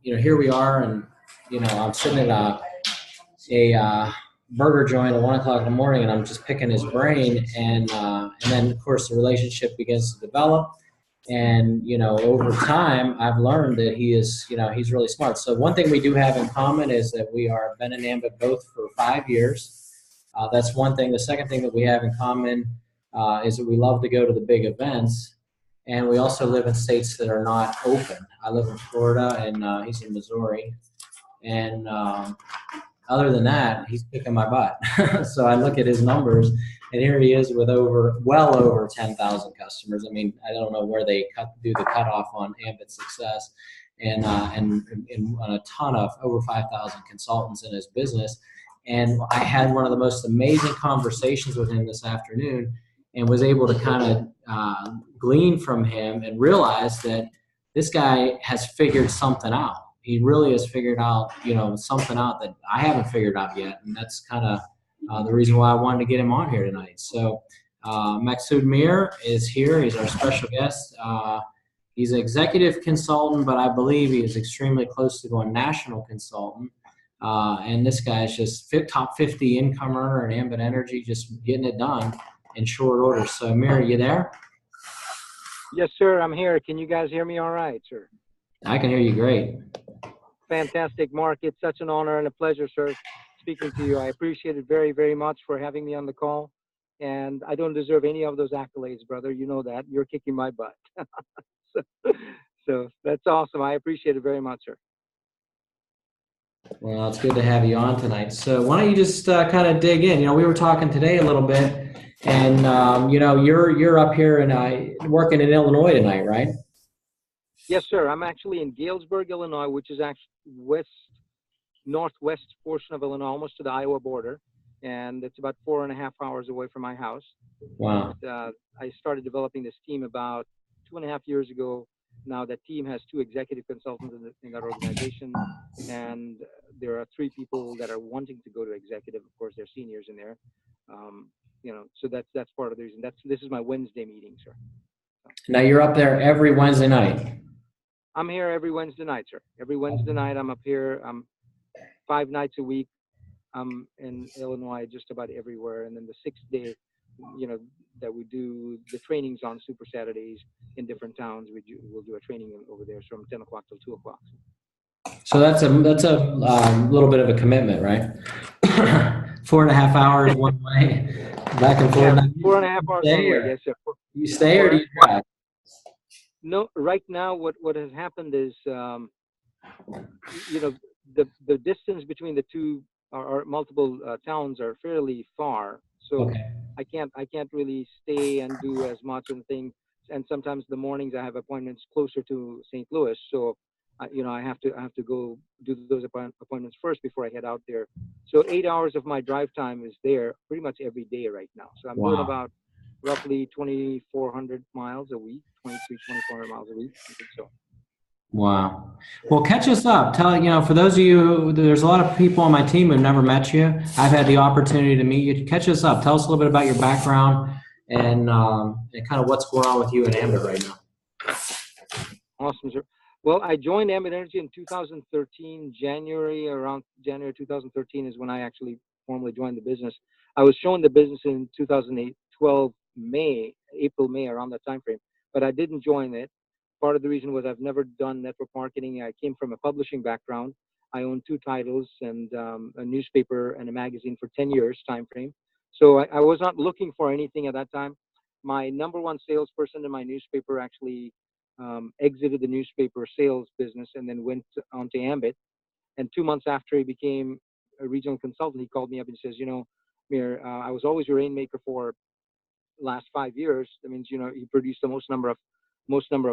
here we are, and I'm sitting at a burger joint at 1 o'clock in the morning, and I'm just picking his brain, and then of course the relationship begins to develop, and over time I've learned that he's really smart. So one thing we do have in common is that we are been in Ambit both for 5 years. That's one thing. The second thing that we have in common is that we love to go to the big events, and we also live in states that are not open. I live in Florida, and he's in Missouri, and other than that, he's kicking my butt. So I look at his numbers, and here he is with well over 10,000 customers. I mean, I don't know where they do the cutoff on Ambit success, and a ton of over 5,000 consultants in his business. And I had one of the most amazing conversations with him this afternoon, and was able to kind of glean from him and realize that this guy has figured something out. He really has figured out, something out that I haven't figured out yet. And that's kind of the reason why I wanted to get him on here tonight. So Maqsud is here. He's our special guest. He's an executive consultant, but I believe he is extremely close to going national consultant. And this guy is just top 50 income earner in Ambit Energy, just getting it done in short order. So Mir, you there? Yes, sir. I'm here. Can you guys hear me all right, sir? I can hear you great. Fantastic, Mark. It's such an honor and a pleasure, sir, speaking to you. I appreciate it very, very much for having me on the call. And I don't deserve any of those accolades, brother. You know that. You're kicking my butt. so that's awesome. I appreciate it very much, sir. Well, it's good to have you on tonight. So why don't you just kind of dig in? We were talking today a little bit, and you're up here and working in Illinois tonight, right? Yes, sir. I'm actually in Galesburg, Illinois, which is actually northwest portion of Illinois, almost to the Iowa border, and it's about 4.5 hours away from my house. Wow. And, I started developing this team about 2.5 years ago. Now that team has 2 executive consultants in that organization, and there are 3 people that are wanting to go to executive. Of course, they're seniors in there. So that's part of the reason. This is my Wednesday meeting, sir. Now you're up there every Wednesday night. I'm here every Wednesday night, sir. Every Wednesday night, I'm up here. 5 nights a week. I'm in Illinois, just about everywhere. And then the 6th day, that we do the trainings on Super Saturdays in different towns. We'll do a training over there from 10 o'clock till 2 o'clock. So that's a little bit of a commitment, right? 4.5 hours one way, back and forth. Yeah, 4.5 hours one way. Yes, sir. You stay or do you drive? No, right now what has happened is, the distance between the two or multiple towns are fairly far. So okay. I can't really stay and do as much and things. And sometimes the mornings I have appointments closer to St. Louis. So, I have to go do those appointments first before I head out there. So 8 hours of my drive time is there pretty much every day right now. So I'm doing about roughly 2,400 miles a week, 2,400 miles a week. I think so. Wow. Well, catch us up. For those of you, there's a lot of people on my team who've never met you. I've had the opportunity to meet you. Catch us up. Tell us a little bit about your background and kind of what's going on with you in Ambit right now. Awesome, sir. Well, I joined Ambit Energy in 2013, around January 2013 is when I actually formally joined the business. I was shown the business in 2012, April, May, around that time frame, but I didn't join it. Part of the reason was I've never done network marketing. I came from a publishing background. I own 2 titles and a newspaper and a magazine for 10 years time frame. So I was not looking for anything at that time. My number 1 salesperson in my newspaper actually exited the newspaper sales business and then went on to Ambit. And 2 months after he became a regional consultant, he called me up and says, Mir, I was always your rainmaker for last 5 years. That means, he produced the most number of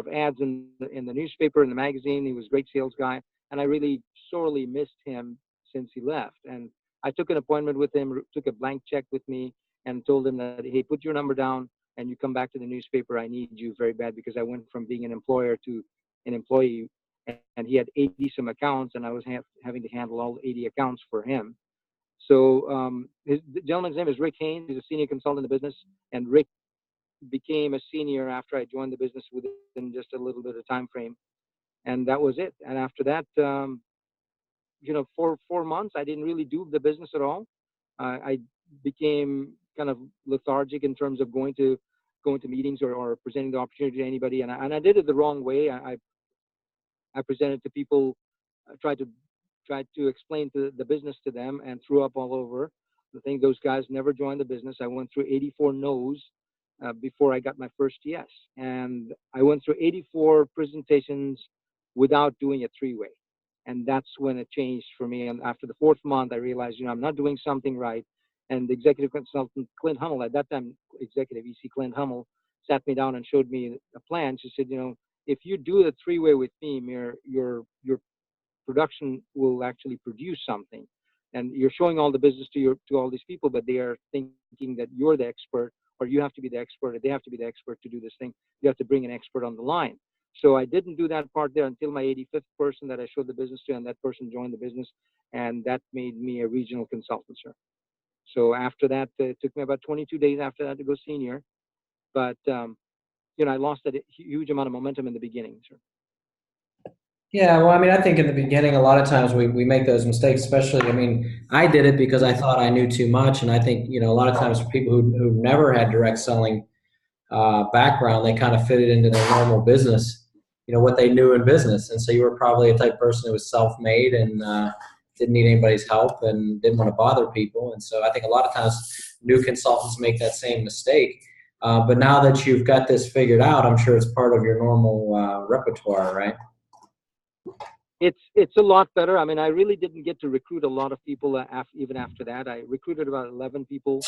ads in the newspaper and the magazine. He was a great sales guy, and I really sorely missed him since he left. And I took an appointment with him, took a blank check with me, and told him that, hey, put your number down and you come back to the newspaper. I need you very bad, because I went from being an employer to an employee, and he had 80 some accounts, and I was having to handle all 80 accounts for him. So the gentleman's name is Rick Haynes. He's a senior consultant in the business, and Rick became a senior after I joined the business within just a little bit of time frame. and that was it. And after that, for 4 months, I didn't really do the business at all. I became kind of lethargic in terms of going to meetings or presenting the opportunity to anybody, and I did it the wrong way. I presented to people, tried to explain the business to them, and threw up all over. The thing, those guys never joined the business. I went through 84 no's before I got my first yes, and I went through 84 presentations without doing a three-way, and that's when it changed for me. And after the fourth month, I realized, I'm not doing something right. And the executive consultant, Clint Hummel, at that time, executive EC Clint Hummel, sat me down and showed me a plan. She said, if you do the three-way with me, your production will actually produce something. And you're showing all the business to all these people, but they are thinking that you're the expert, or you have to be the expert, or they have to be the expert to do this thing. You have to bring an expert on the line. So I didn't do that part there until my 85th person that I showed the business to, and that person joined the business, and that made me a regional consultant, sir. So after that, it took me about 22 days after that to go senior, but I lost that huge amount of momentum in the beginning, sir. Yeah, well, I mean, I think in the beginning, a lot of times we make those mistakes, especially, I mean, I did it because I thought I knew too much. And I think, a lot of times for people who've never had direct selling background, they kind of fit it into their normal business, what they knew in business. And so you were probably a type of person who was self-made and didn't need anybody's help and didn't want to bother people. And so I think a lot of times new consultants make that same mistake. But now that you've got this figured out, I'm sure it's part of your normal repertoire, right? It's a lot better. I mean, I really didn't get to recruit a lot of people even after that. I recruited about 11 people,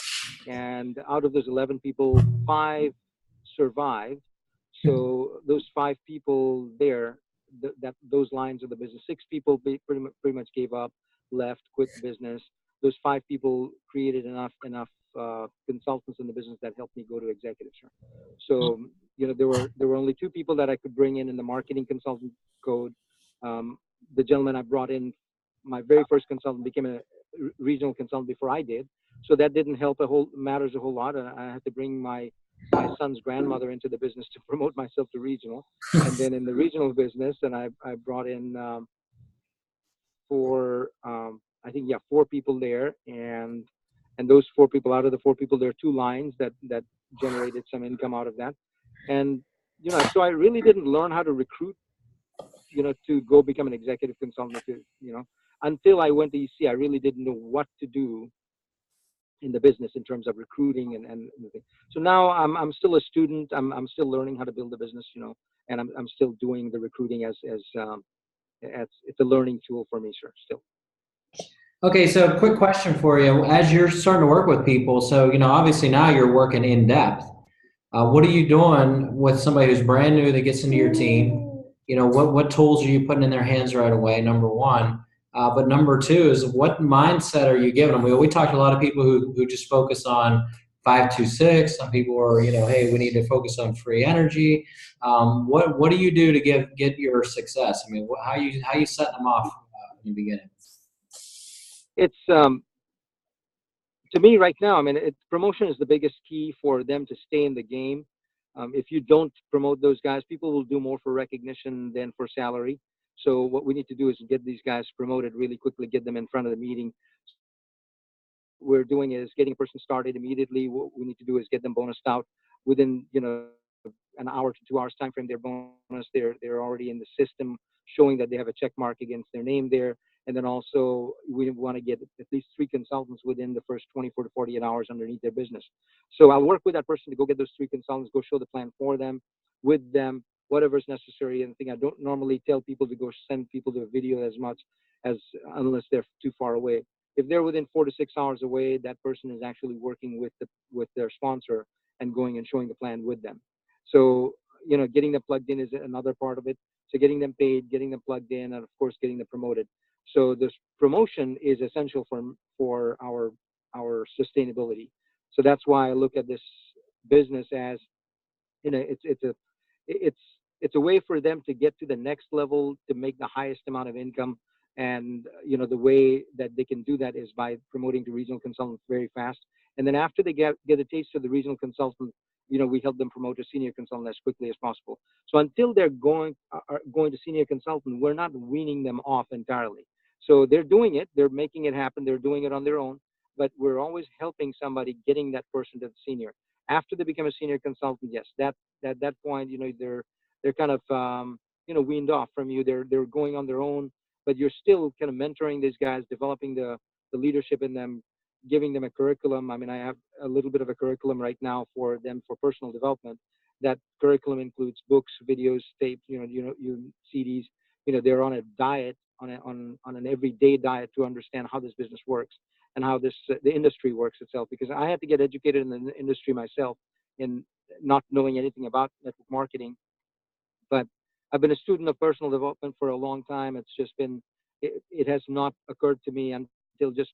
and out of those 11 people, 5 survived. So those 5 people there, those lines of the business, 6 people pretty much gave up, left, quit the business. Those 5 people created enough consultants in the business that helped me go to executive, sir. So there were only 2 people that I could bring in the marketing consultant code. The gentleman I brought in, my very first consultant, became a regional consultant before I did. So that didn't help matters a whole lot. I had to bring my son's grandmother into the business to promote myself to regional. And then in the regional business, and I brought in 4, I think, 4 people there. And those 4 people, out of the 4 people, there are 2 lines that generated some income out of that. And, so I really didn't learn how to recruit, to go become an executive consultant, until I went to EC. I really didn't know what to do in the business in terms of recruiting and everything. So now I'm still a student. I'm still learning how to build a business, and I'm still doing the recruiting as it's a learning tool for me, sir, still. Okay, so quick question for you. As you're starting to work with people, so, obviously now you're working in depth. What are you doing with somebody who's brand new that gets into your team? What tools are you putting in their hands right away, number one? But number 2 is, what mindset are you giving them? We talked to a lot of people who just focus on 526. Some people are, hey, we need to focus on free energy. What do you do to get your success? I mean, how you setting them off in the beginning? It's to me right now, I mean, promotion is the biggest key for them to stay in the game. If you don't promote those guys, people will do more for recognition than for salary. So what we need to do is get these guys promoted really quickly, get them in front of the meeting. What we're doing is getting a person started immediately. What we need to do is get them bonused out within, an hour to 2 hours time frame. They're bonus. They're already in the system, showing that they have a check mark against their name there. And then also, we want to get at least 3 consultants within the first 24 to 48 hours underneath their business. So I'll work with that person to go get those 3 consultants, go show the plan for them, with them, whatever is necessary. And I don't normally tell people to go send people to a video as much as unless they're too far away. If they're within 4 to 6 hours away, that person is actually working with their sponsor and going and showing the plan with them. So, getting them plugged in is another part of it. So getting them paid, getting them plugged in, and of course, getting them promoted. So this promotion is essential for our sustainability. So that's why I look at this business as, it's a way for them to get to the next level, to make the highest amount of income. And, the way that they can do that is by promoting to regional consultants very fast. And then after they get a taste of the regional consultant we help them promote to senior consultant as quickly as possible. So until they're going to senior consultant, we're not weaning them off entirely. So they're doing it, they're making it happen, they're doing it on their own, but we're always helping somebody getting that person to the senior. After they become a senior consultant, yes, that point, they're kind of weaned off from you. They're going on their own, but you're still kind of mentoring these guys, developing the leadership in them, giving them a curriculum. I mean, I have a little bit of a curriculum right now for them for personal development. That curriculum includes books, videos, tapes, CDs. They're on a diet, on an everyday diet to understand how this business works and how the industry works itself. Because I had to get educated in the industry myself, in not knowing anything about network marketing. But I've been a student of personal development for a long time. It's just been, it has not occurred to me until just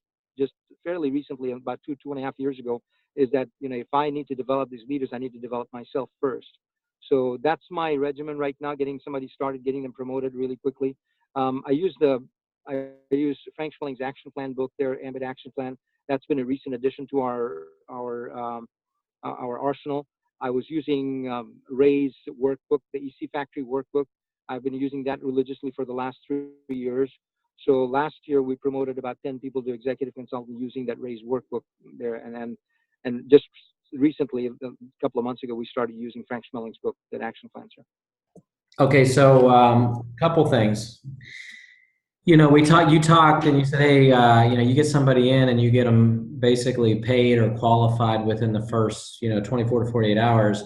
fairly recently, about 2.5 years ago, is that if I need to develop these leaders, I need to develop myself first. So that's my regimen right now: getting somebody started, getting them promoted really quickly. I use Frank Schmelling's Action Plan book, their Ambit Action Plan. That's been a recent addition to our arsenal. I was using Ray's workbook, the EC Factory workbook. I've been using that religiously for the last 3 years. So last year we promoted about 10 people to executive consultant using that Ray's workbook there, and just recently, a couple of months ago, we started using Frank Schmelling's book, that Action Plan, sir. Okay, so couple things. You talked and you said, hey, you get somebody in and you get them basically paid or qualified within the first, 24 to 48 hours.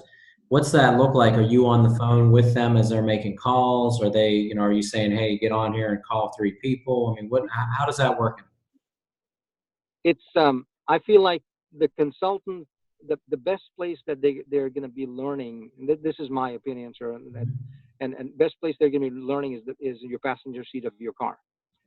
What's that look like? Are you on the phone with them as they're making calls? Are they, are you saying, hey, get on here and call 3 people? I mean, how does that work? It's, I feel like the consultant, the best place that they're going to be learning, and this is my opinion, sir, and best place they're going to be learning is your passenger seat of your car.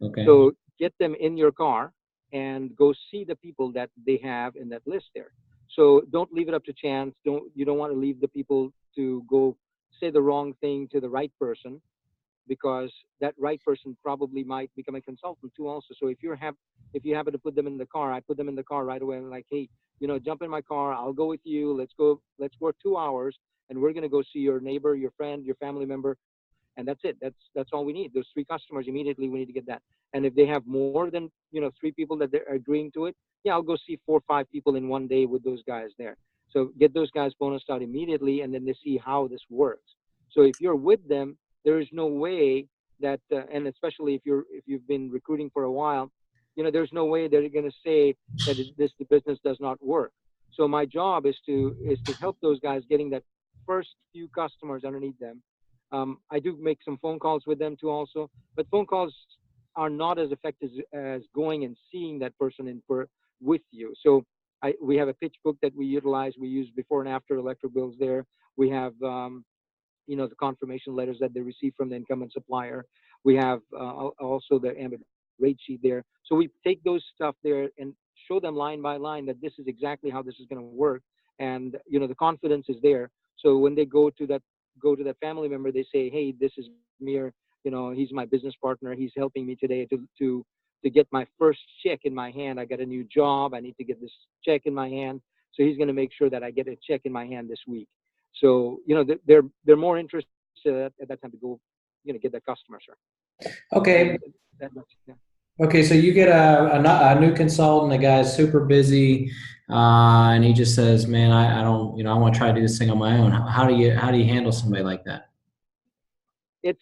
Okay. So get them in your car and go see the people that they have in that list there. So don't leave it up to chance. You don't want to leave the people to go say the wrong thing to the right person, because that right person probably might become a consultant too also. So if you happen to put them in the car, I put them in the car right away. I'm like, hey, jump in my car. I'll go with you. Let's work 2 hours, and we're going to go see your neighbor, your friend, your family member. And that's it. That's all we need. Those 3 customers, immediately we need to get that. And if they have more than 3 people that they're agreeing to it, yeah, I'll go see 4 or 5 people in one day with those guys there. So get those guys bonused out immediately, and then they see how this works. So if you're with them, there is no way that, and especially if you've been recruiting for a while, there's no way they're going to say that the business does not work. So my job is to help those guys getting that first few customers underneath them. I do make some phone calls with them too also, but phone calls are not as effective as going and seeing that person with you. So we have a pitch book that we utilize. We use before and after electric bills there. We have the confirmation letters that they receive from the incumbent supplier. We have also the Ambit rate sheet there. So we take those stuff there and show them line by line that this is exactly how this is going to work. And, the confidence is there. So when they go to that family member, they say, hey, this is Mir, he's my business partner. He's helping me today to get my first check in my hand. I got a new job. I need to get this check in my hand. So he's going to make sure that I get a check in my hand this week. So, they're more interested at that time to go, get that customer, sir. Okay. Yeah. Okay, so you get a new consultant, the guy's super busy, and he just says, man, I don't, I want to try to do this thing on my own. How do you handle somebody like that? It's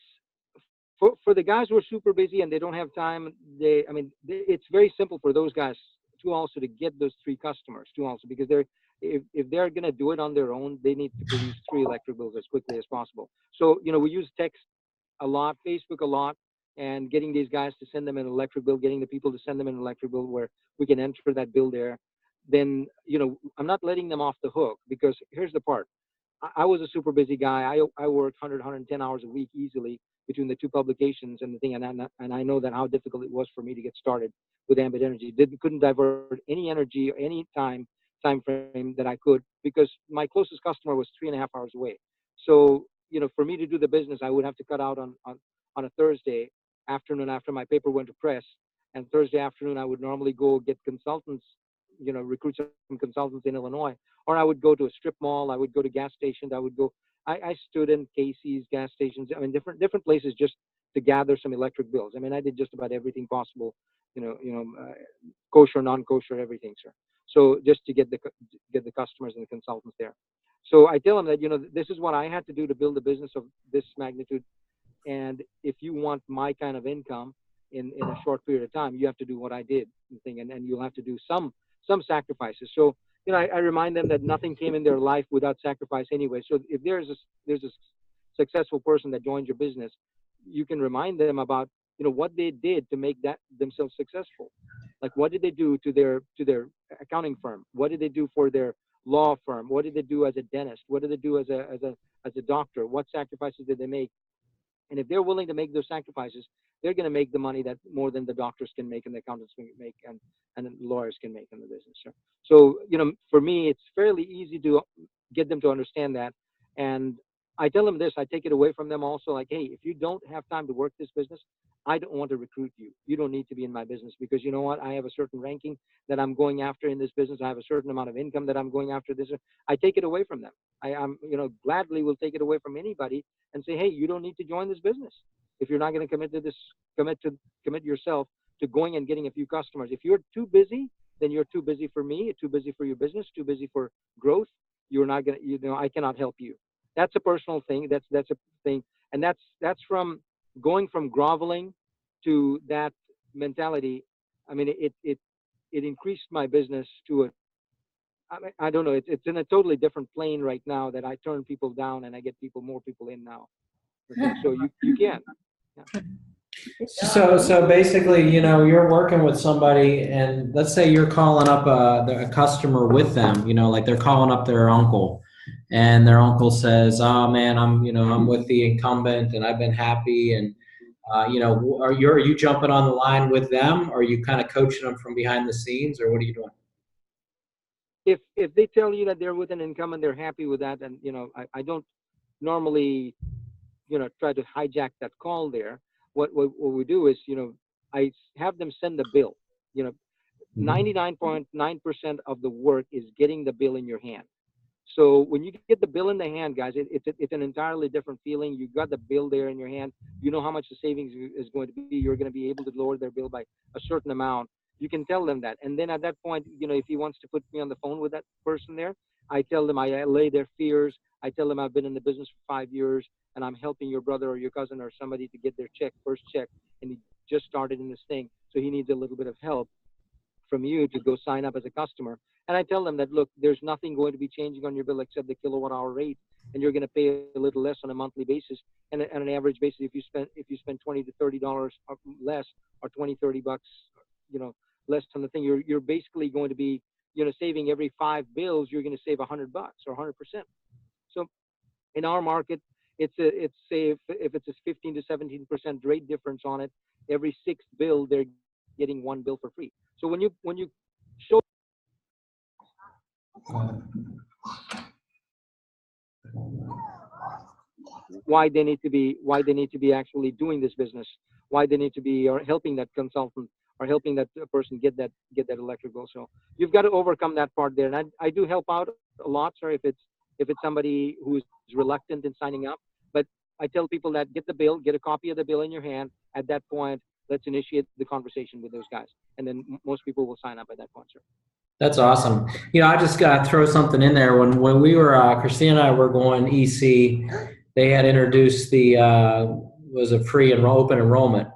for the guys who are super busy and they don't have time. It's very simple for those guys to also to get those 3 customers too also, because if they're going to do it on their own, they need to produce 3 electric bills as quickly as possible. So, we use text a lot, Facebook a lot, and getting these guys to send them an electric bill, getting the people to send them an electric bill where we can enter that bill there. Then, I'm not letting them off the hook, because here's the part. I was a super busy guy. I worked 110 hours a week easily between the 2 publications and the thing. And I know that how difficult it was for me to get started with Ambit Energy. Couldn't divert any energy or any time frame that I could, because my closest customer was 3.5 hours away. So, for me to do the business, I would have to cut out on a Thursday afternoon after my paper went to press. And Thursday afternoon, I would normally go get consultants, recruit some consultants in Illinois, or I would go to a strip mall. I would go to gas stations. I stood in Casey's gas stations. I mean, different places just to gather some electric bills. I mean, I did just about everything possible, kosher, non-kosher, everything, sir. So just to get the customers and the consultants there. So I tell them that, this is what I had to do to build a business of this magnitude. And if you want my kind of income in a short period of time, you have to do what I did, and you'll have to do some sacrifices. So, I remind them that nothing came in their life without sacrifice anyway. So if there's a successful person that joins your business, you can remind them about, what they did to make that themselves successful. Like, what did they do to their accounting firm? What did they do for their law firm? What did they do as a dentist? What did they do as a doctor? What sacrifices did they make? And if they're willing to make those sacrifices, they're going to make the money that more than the doctors can make and the accountants can make and the lawyers can make in the business. So, for me, it's fairly easy to get them to understand that. And I tell them this, I take it away from them also, like, hey, if you don't have time to work this business, I don't want to recruit you. You don't need to be in my business, because you know what? I have a certain ranking that I'm going after in this business. I have a certain amount of income that I'm going after this. I take it away from them. I'm gladly will take it away from anybody and say, hey, you don't need to join this business. If you're not going to commit to this, commit yourself to going and getting a few customers. If you're too busy, then you're too busy for me, too busy for your business, too busy for growth. You're not going to, I cannot help you. That's a personal thing. That's a thing. And that's from going from groveling to that mentality. I mean, it increased my business to I don't know. It's in a totally different plane right now that I turn people down and I get more people in now. Okay, so you can. Yeah. So basically, you're working with somebody, and let's say you're calling up a customer with them, like they're calling up their uncle, and their uncle says, "Oh man, I'm with the incumbent, and I've been happy." And are you jumping on the line with them, or are you kind of coaching them from behind the scenes, or what are you doing? If they tell you that they're with an incumbent, they're happy with that, and I don't normally try to hijack that call there. What we do is, I have them send the bill. 99.9% of the work is getting the bill in your hand. So when you get the bill in the hand, guys, it's an entirely different feeling. You got the bill there in your hand. You know how much the savings is going to be. You're going to be able to lower their bill by a certain amount. You can tell them that. And then at that point, if he wants to put me on the phone with that person there, I tell them, I allay their fears. I tell them I've been in the business for 5 years and I'm helping your brother or your cousin or somebody to get their first check. And he just started in this thing. So he needs a little bit of help from you to go sign up as a customer. And I tell them that, look, there's nothing going to be changing on your bill except the kilowatt hour rate. And you're going to pay a little less on a monthly basis. And on an average basis, if you spend $20 to $30 less, or 20, 30 bucks, less on the thing, you're basically going to be, saving every 5 bills, you're going to save $100 or 100%. So in our market, it's say if it's a 15 to 17% rate difference on it, every 6th bill, they're getting 1 bill for free. So when you show why they need to be actually doing this business, why they need to be or helping that consultant or helping that person get that electric bill. So you've got to overcome that part there. And I do help out a lot, sir, if it's somebody who's reluctant in signing up. But I tell people that get a copy of the bill in your hand. At that point, let's initiate the conversation with those guys. And then most people will sign up at that point, sir. That's awesome. I just got to throw something in there. When we were, Christina and I were going EC, they had introduced the, was a free open enrollment.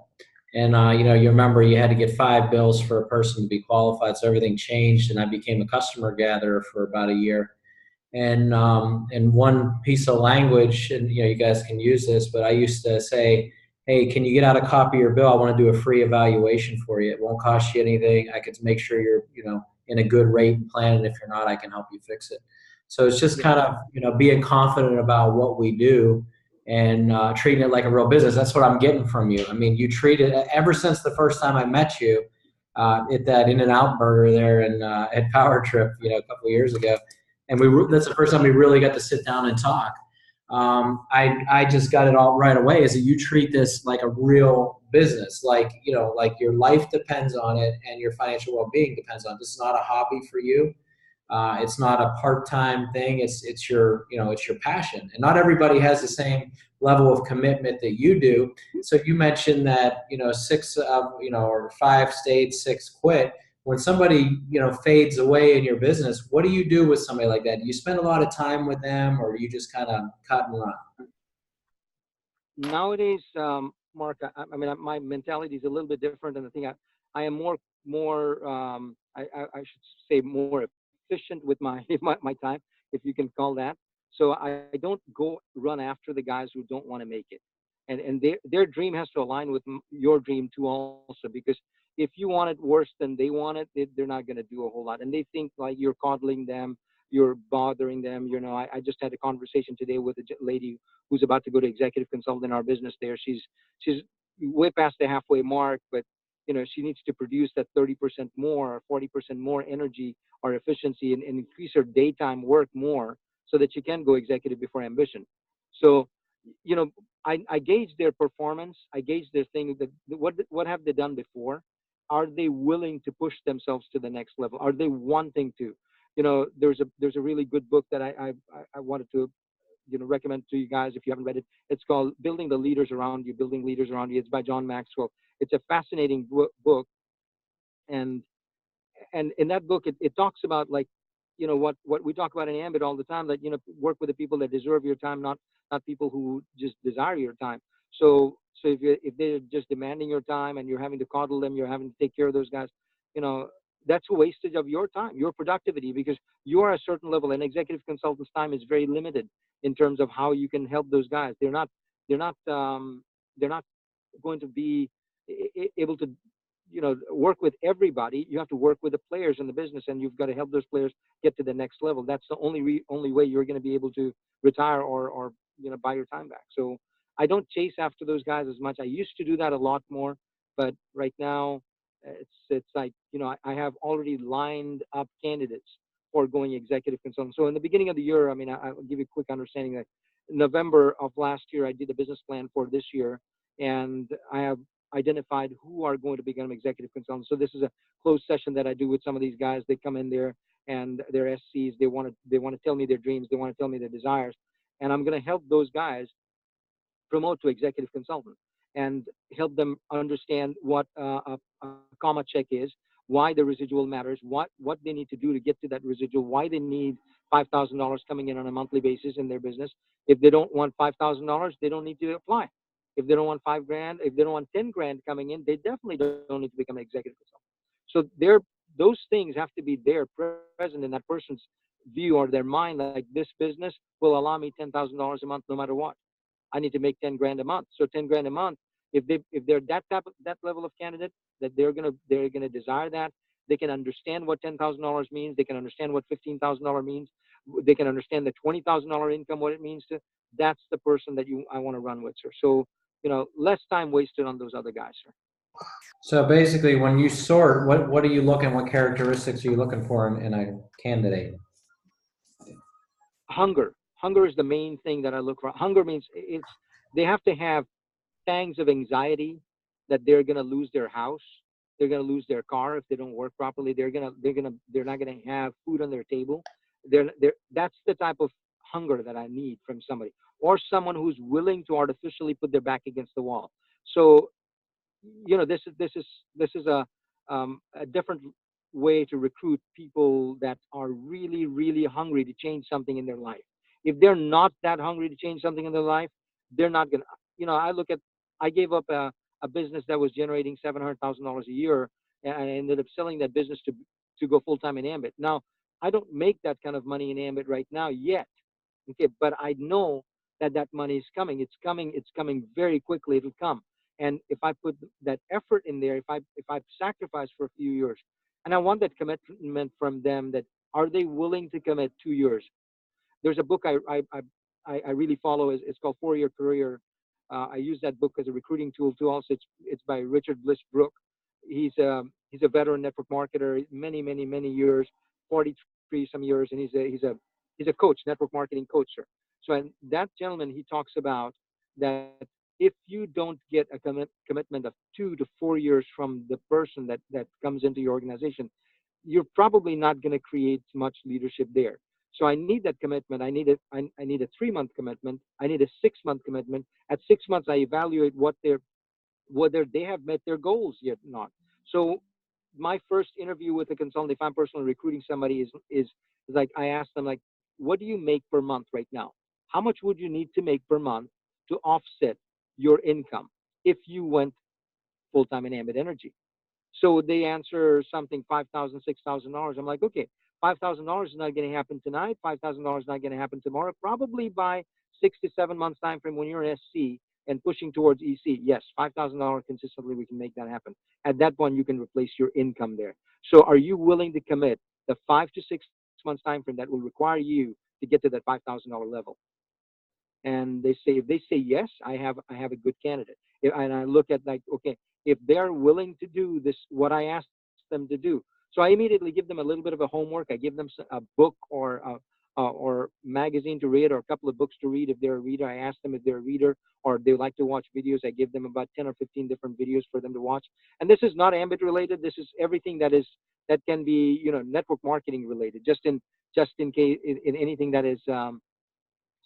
And, you remember you had to get 5 bills for a person to be qualified. So everything changed, and I became a customer gatherer for about a year. And one piece of language, and, you guys can use this, but I used to say, hey, can you get out a copy of your bill? I want to do a free evaluation for you. It won't cost you anything. I can make sure you're, in a good rate plan. And if you're not, I can help you fix it. So it's just kind of, being confident about what we do and treating it like a real business. That's what I'm getting from you. I mean, you treat it ever since the first time I met you at that In-N-Out burger there at Power Trip, a couple of years ago. And that's the first time we really got to sit down and talk. I just got it all right away is that you treat this like a real business, like, like your life depends on it and your financial well-being depends on it. This is not a hobby for you. It's not a part-time thing. It's your, it's your passion, and not everybody has the same level of commitment that you do. So you mentioned that, six, or 5 states, 6 quit. When somebody, fades away in your business, what do you do with somebody like that? Do you spend a lot of time with them, or you just kind of cut and run? Nowadays, Mark, I mean, my mentality is a little bit different, and I think I am more I should say more efficient with my my time, if you can call that. So I don't go run after the guys who don't want to make it, and their dream has to align with your dream too, also, because if you want it worse than they want it, they're not going to do a whole lot, and they think like you're coddling them, you're bothering them. I just had a conversation today with a lady who's about to go to executive consultant in our business there. She's way past the halfway mark, but she needs to produce that 30% more or 40% more energy or efficiency, and increase her daytime work more so that she can go executive before ambition. So, you know, I gauge their performance. I gauge their thing. What have they done before? Are they willing to push themselves to the next level? Are they wanting to? There's a really good book that I wanted to recommend to you guys if you haven't read it. It's called Building the Leaders Around You, Building Leaders Around You. It's by John Maxwell. It's a fascinating book, and in that book it talks about, like, what we talk about in ambit all the time, that work with the people that deserve your time, not people who just desire your time. So if they're just demanding your time and you're having to coddle them, you're having to take care of those guys, you know that's a wastage of your time, your productivity, because you are a certain level, and executive consultants time is very limited in terms of how you can help those guys. They're not going to be able to work with everybody. You have to work with the players in the business, and you've got to help those players get to the next level. That's the only way you're going to be able to retire or buy your time back. So I don't chase after those guys as much. I used to do that a lot more, but right now it's like, I have already lined up candidates for going executive consultant. So in the beginning of the year, I mean, I'll give you a quick understanding that in November of last year, I did a business plan for this year, and I have identified who are going to become executive consultants. So this is a closed session that I do with some of these guys. They come in there and they're SCs. They want to tell me their dreams. They want to tell me their desires, and I'm going to help those guys promote to executive consultant and help them understand what a comma check is, why the residual matters, what they need to do to get to that residual, why they need $5,000 coming in on a monthly basis in their business. If they don't want $5,000, they don't need to apply. If they don't want 5 grand, if they don't want 10 grand coming in, they definitely don't need to become an executive consultant. So those things have to be there, present in that person's view or their mind. Like, this business will allow me $10,000 a month no matter what. I need to make 10 grand a month. So 10 grand a month, if they're that level of candidate, that they're gonna desire that. They can understand what $10,000 means. They can understand what $15,000 means. They can understand the $20,000 income, what it means to. That's the person that I want to run with, sir. So less time wasted on those other guys, sir. So basically, when you sort, what are you looking? What characteristics are you looking for in a candidate? Hunger is the main thing that I look for. Hunger means they have to have pangs of anxiety that they're going to lose their house, they're going to lose their car if they don't work properly, they're not going to have food on their table. That's the type of hunger that I need from somebody, or someone who's willing to artificially put their back against the wall. So this is a different way to recruit people that are really, really hungry to change something in their life. If they're not that hungry to change something in their life, they're not gonna. I gave up a business that was generating $700,000 a year, and I ended up selling that business to go full time in Ambit. Now, I don't make that kind of money in Ambit right now yet. Okay, but I know that money is coming. It's coming. It's coming very quickly. It'll come. And if I put that effort in there, if I sacrifice for a few years, and I want that commitment from them, that are they willing to commit 2 years? There's a book I really follow. It's called 4 Year Career. I use that book as a recruiting tool too. Also, it's by Richard Bliss Brook. He's a veteran network marketer, many years, 43 some years, and he's a coach, network marketing coach, sir. So and that gentleman, he talks about that if you don't get a commitment of 2 to 4 years from the person that comes into your organization, you're probably not going to create much leadership there. So I need that commitment. I need a 3 month commitment. I need a 6 month commitment. At 6 months, I evaluate whether they have met their goals yet or not. So my first interview with a consultant, if I'm personally recruiting somebody, is like I ask them like, what do you make per month right now? How much would you need to make per month to offset your income if you went full time in Ambit Energy? So they answer something $5,000, $6,000. I'm like, okay, $5,000 is not going to happen tonight. $5,000 is not going to happen tomorrow. Probably by 6 to 7 months time frame when you're an SC and pushing towards EC. Yes, $5,000 consistently, we can make that happen. At that point, you can replace your income there. So are you willing to commit the 5 to 6 months time frame that will require you to get to that $5,000 level? And they say, if they say yes, I have a good candidate. And I look at like, okay, if they're willing to do this, what I asked them to do. So I immediately give them a little bit of a homework. I give them a book or magazine to read or a couple of books to read. If they're a reader, I ask them if they're a reader or they like to watch videos. I give them about 10 or 15 different videos for them to watch. And this is not Ambit related. This is everything that can be, network marketing related, just in case in anything that is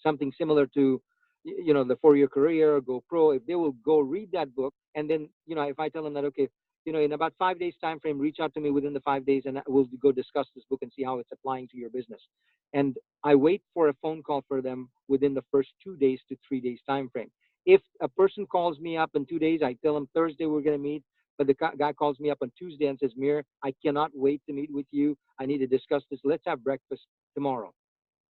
something similar to the 4 year career go pro. If they will go read that book, and then if I tell them that, okay, in about 5 days time frame, reach out to me within the 5 days and we'll go discuss this book and see how it's applying to your business. And I wait for a phone call for them within the first 2 days to 3 days time frame. If a person calls me up in 2 days, I tell them Thursday we're going to meet, but the guy calls me up on Tuesday and says, Mir, I cannot wait to meet with you, I need to discuss this, let's have breakfast tomorrow.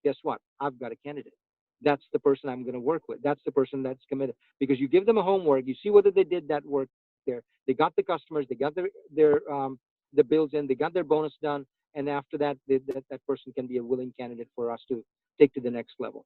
Guess what? I've got a candidate. That's the person I'm going to work with. That's the person that's committed. Because you give them a homework, you see whether they did that work there. They got the customers, they got the bills in, they got their bonus done, and after that, that person can be a willing candidate for us to take to the next level.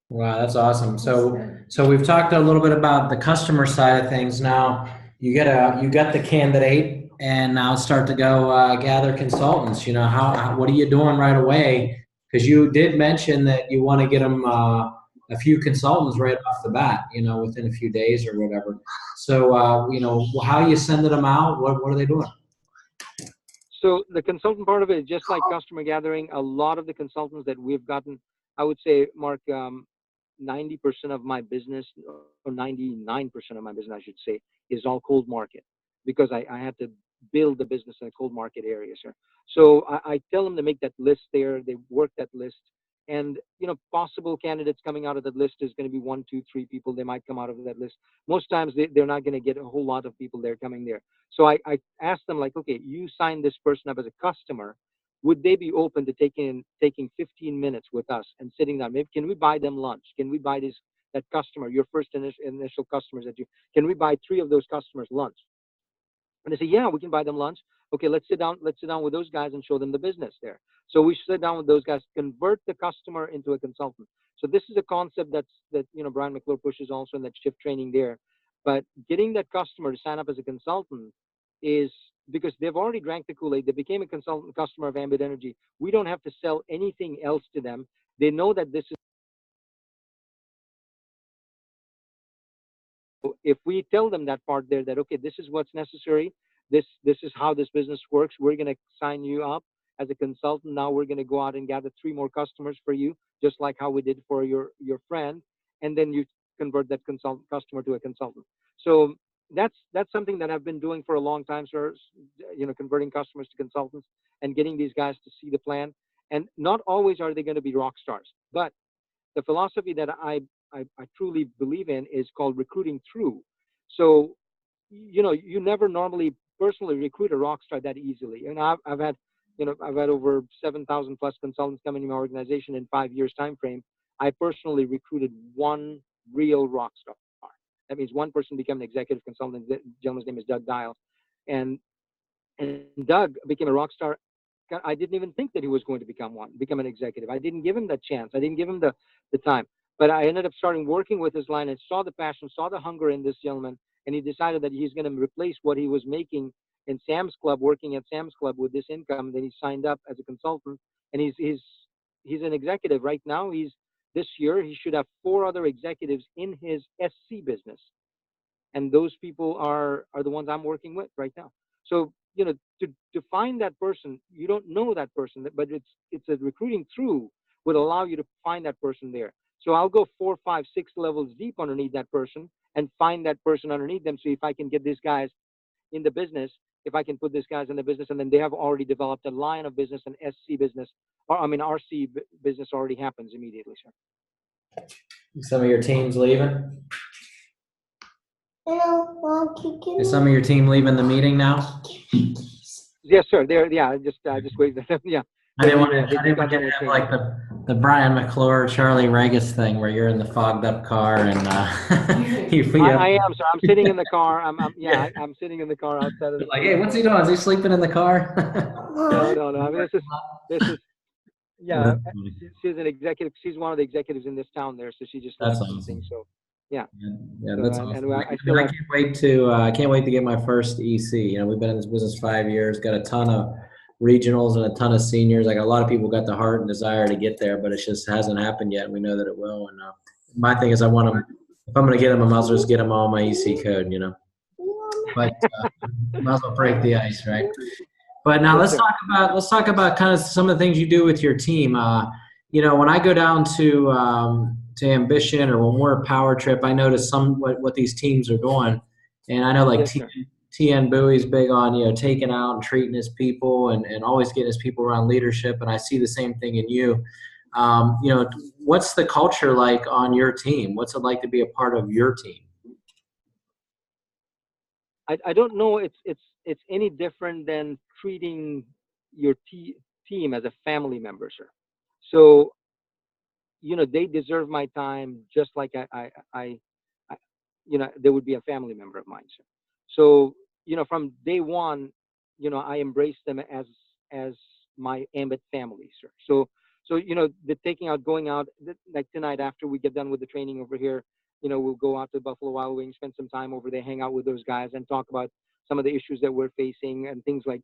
Wow, that's awesome. So we've talked a little bit about the customer side of things. Now you got the candidate, and now start to go gather consultants. What are you doing right away? Because you did mention that you want to get them a few consultants right off the bat, within a few days or whatever. So how are you sending them out? What are they doing? So the consultant part of it is just like customer gathering. A lot of the consultants that we've gotten, I would say, Mark, 90% of my business, or 99% of my business, I should say, is all cold market, because I had to build the business in a cold market area, sir. So I tell them to make that list there. They work that list. And, possible candidates coming out of that list is going to be 1, 2, 3 people. They might come out of that list. Most times they're not going to get a whole lot of people there coming there. So I ask them like, okay, you signed this person up as a customer. Would they be open to taking 15 minutes with us and sitting down? Maybe can we buy them lunch? Can we buy that customer, your first initial customers can we buy 3 of those customers lunch? And they say, yeah, we can buy them lunch. Okay, let's sit down with those guys and show them the business there. So we sit down with those guys, convert the customer into a consultant. So this is a concept that Brian McClure pushes also in that shift training there. But getting that customer to sign up as a consultant is because they've already drank the Kool-Aid. They became a consultant customer of Ambit Energy. We don't have to sell anything else to them. They know that this is. If we tell them that part there, that okay, this is what's necessary, this is how this business works, we're going to sign you up as a consultant. Now we're going to go out and gather 3 more customers for you, just like how we did for your friend, and then you convert that customer to a consultant. So that's something that I've been doing for a long time, sir. Converting customers to consultants and getting these guys to see the plan. And not always are they going to be rock stars, but the philosophy that I truly believe in is called recruiting through. So, you never normally personally recruit a rock star that easily. And I've had over 7,000 plus consultants come into my organization in 5 years time frame. I personally recruited one real rock star. That means one person became an executive consultant. The gentleman's name is Doug Dial. And Doug became a rock star. I didn't even think that he was going to become an executive. I didn't give him the chance. I didn't give him the time. But I ended up starting working with his line and saw the passion, saw the hunger in this gentleman, and he decided that he's going to replace what he was making in Sam's Club, working at Sam's Club, with this income. Then he signed up as a consultant, and he's an executive right now. He's This year, he should have 4 other executives in his SC business, and those people are the ones I'm working with right now. So to find that person, you don't know that person, but it's a recruiting through would allow you to find that person there. So I'll go 4, 5, 6 levels deep underneath that person and find that person underneath them. So if I can get these guys in the business, if I can put these guys in the business, and then they have already developed a line of business, an SC business, or I mean RC business already happens immediately, sir. Some of your team's leaving? Is some of your team leaving the meeting now? Yes, sir. There, yeah. I just waited. Yeah. I didn't want to have like the Brian McClure, Charlie Regis thing where you're in the fogged up car and I am, sir. I'm sitting in the car. I'm sitting in the car outside of the like, hey, what's he doing? Is he sleeping in the car? No. I mean, this is yeah. She's an executive. She's one of the executives in this town there, so she just that's left awesome. thing. So yeah, that's awesome. And I can't wait to get my first EC. We've been in this business 5 years, got a ton of regionals and a ton of seniors. Like a lot of people got the heart and desire to get there, but it just hasn't happened yet. And we know that it will. And my thing is I want them, if I'm going to get them, I might as well just get them all my EC code, but might as well break the ice, right? But now let's talk about kind of some of the things you do with your team. When I go down to Ambition or when we're a Power Trip, I notice what these teams are doing, and I know like TN Bowie's big on taking out and treating his people and always getting his people around leadership, and I see the same thing in you. What's the culture like on your team? What's it like to be a part of your team? I don't know. It's any different than treating your team as a family member, sir. So they deserve my time just like I they would be a family member of mine, sir. So from day one, I embrace them as my Ambit family, sir. So the taking out, going out, like tonight after we get done with the training over here, we'll go out to Buffalo Wild Wings, spend some time over there, hang out with those guys, and talk about some of the issues that we're facing and things like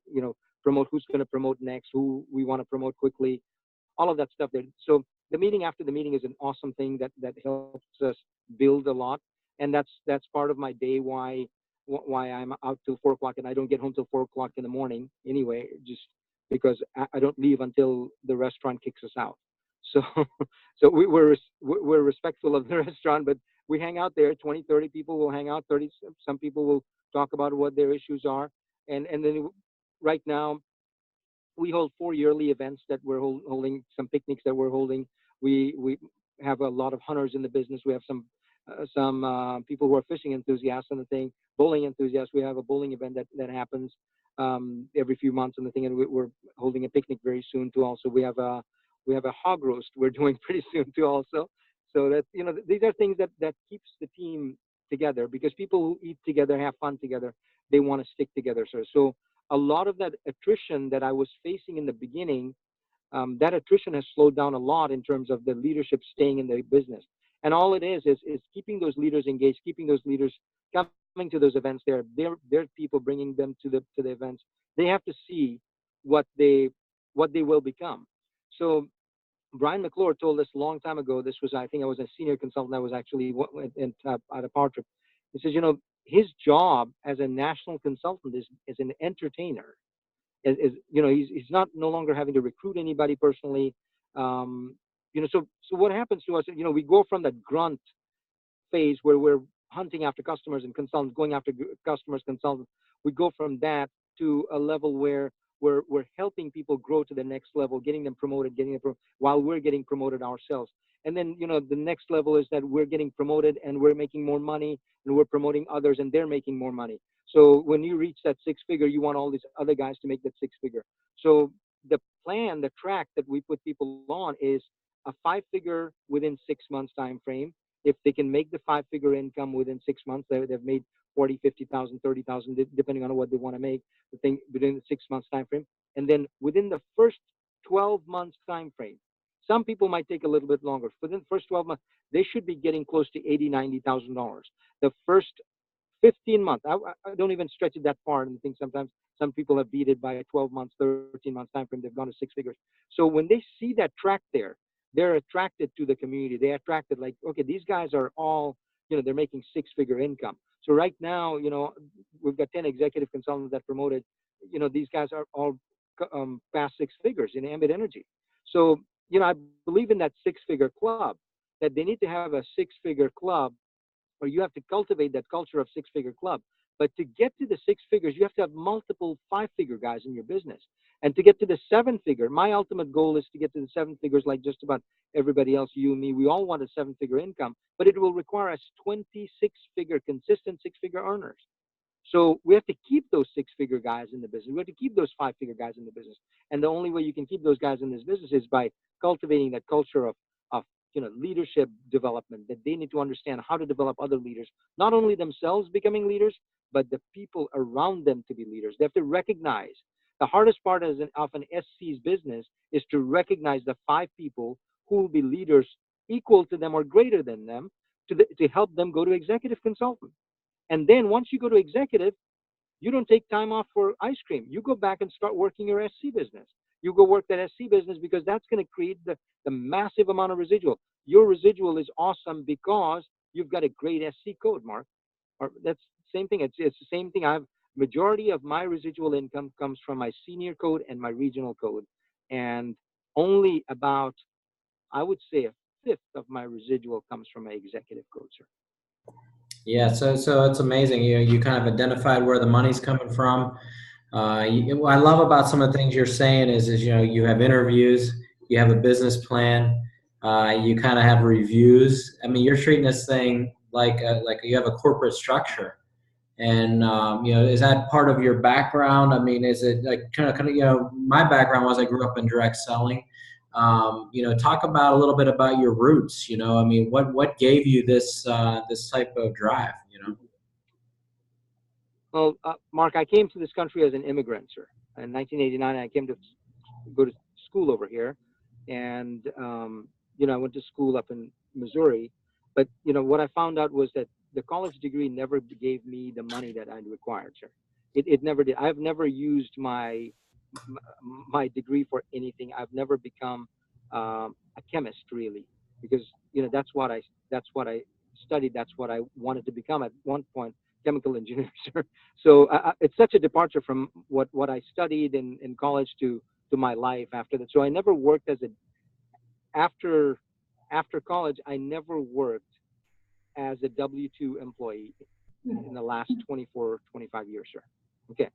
promote who's going to promote next, who we want to promote quickly, all of that stuff there. So the meeting after the meeting is an awesome thing that helps us build a lot, and that's part of my day why I'm out till 4 o'clock and I don't get home till 4 o'clock in the morning anyway, just because I don't leave until the restaurant kicks us out. So so we're respectful of the restaurant, but we hang out there. 20, 30 people will hang out. 30 some people will talk about what their issues are, and then right now we hold 4 yearly events that we're holding, some picnics that we're holding. We have a lot of hunters in the business. We have some people who are fishing enthusiasts and the thing, bowling enthusiasts. We have a bowling event that happens every few months and the thing, and we're holding a picnic very soon too. Also, we have a hog roast we're doing pretty soon too. Also, so that these are things that keeps the team together, because people who eat together, have fun together, they want to stick together, sir. So a lot of that attrition that I was facing in the beginning, that attrition has slowed down a lot in terms of the leadership staying in the business. And all it is keeping those leaders engaged, keeping those leaders coming to those events. They're people bringing them to the events. They have to see what they will become. So Brian McClure told us a long time ago. This was, I think, I was a senior consultant. I was actually at a Power Trip. He says, his job as a national consultant is an entertainer. He's not no longer having to recruit anybody personally. So what happens to us? We go from that grunt phase where we're hunting after customers and consultants, going after customers, consultants. We go from that to a level where we're helping people grow to the next level, getting them promoted, while we're getting promoted ourselves. And then, the next level is that we're getting promoted and we're making more money and we're promoting others and they're making more money. So when you reach that 6-figure, you want all these other guys to make that 6-figure. So the plan, the track that we put people on is a 5-figure within 6 months time frame. If they can make the 5-figure income within 6 months, they've made 40, 50,000, 30,000, depending on what they want to make, the thing within the 6 months time frame. And then within the first 12 months time frame, some people might take a little bit longer. Within the first 12 months, they should be getting close to $80,000, $90,000. The first 15 months, I don't even stretch it that far. And I think sometimes some people have beat it by a 12 months, 13 months time frame. They've gone to 6 figures. So when they see that track there, they're attracted to the community. They're attracted like, okay, these guys are all, they're making six-figure income. So right now, we've got 10 executive consultants that promoted, these guys are all past six figures in ambient energy. So, I believe in that six-figure club, that they need to have a six-figure club, or you have to cultivate that culture of six-figure club. But to get to the six figures, you have to have multiple five-figure guys in your business. And to get to the seven-figure, my ultimate goal is to get to the seven figures like just about everybody else, you and me. We all want a seven-figure income, but it will require us 26-figure, consistent six-figure earners. So we have to keep those six-figure guys in the business. We have to keep those five-figure guys in the business. And the only way you can keep those guys in this business is by cultivating that culture of leadership development, that they need to understand how to develop other leaders, not only themselves becoming leaders, but the people around them to be leaders. They have to recognize the hardest part of an SC's business is to recognize the five people who will be leaders equal to them or greater than them to help them go to executive consultant. And then once you go to executive, you don't take time off for ice cream. You go back and start working your SC business. You go work that SC business because that's going to create the massive amount of residual. Your residual is awesome because you've got a great SC code, Mark. Or that's the same thing. It's the same thing. Majority of my residual income comes from my senior code and my regional code. And only about, I would say, a fifth of my residual comes from my executive code, sir. Yeah, so it's amazing. You kind of identified where the money's coming from. What I love about some of the things you're saying is you have interviews, you have a business plan, you kind of have reviews. I mean, you're treating this thing like you have a corporate structure. And is that part of your background? I mean, is it like kind of my background was I grew up in direct selling. Talk about a little bit about your roots. I mean, what gave you this type of drive? Well, Mark, I came to this country as an immigrant, sir. In 1989, I came to go to school over here, and I went to school up in Missouri. But what I found out was that the college degree never gave me the money that I required, sir. It never did. I've never used my degree for anything. I've never become a chemist really, because that's what I studied. That's what I wanted to become at one point, chemical engineer. So it's such a departure from what I studied in college to my life after that. So I never worked as a after college. I never worked as a W-2 employee in the last 24, 25 years, sir. Okay.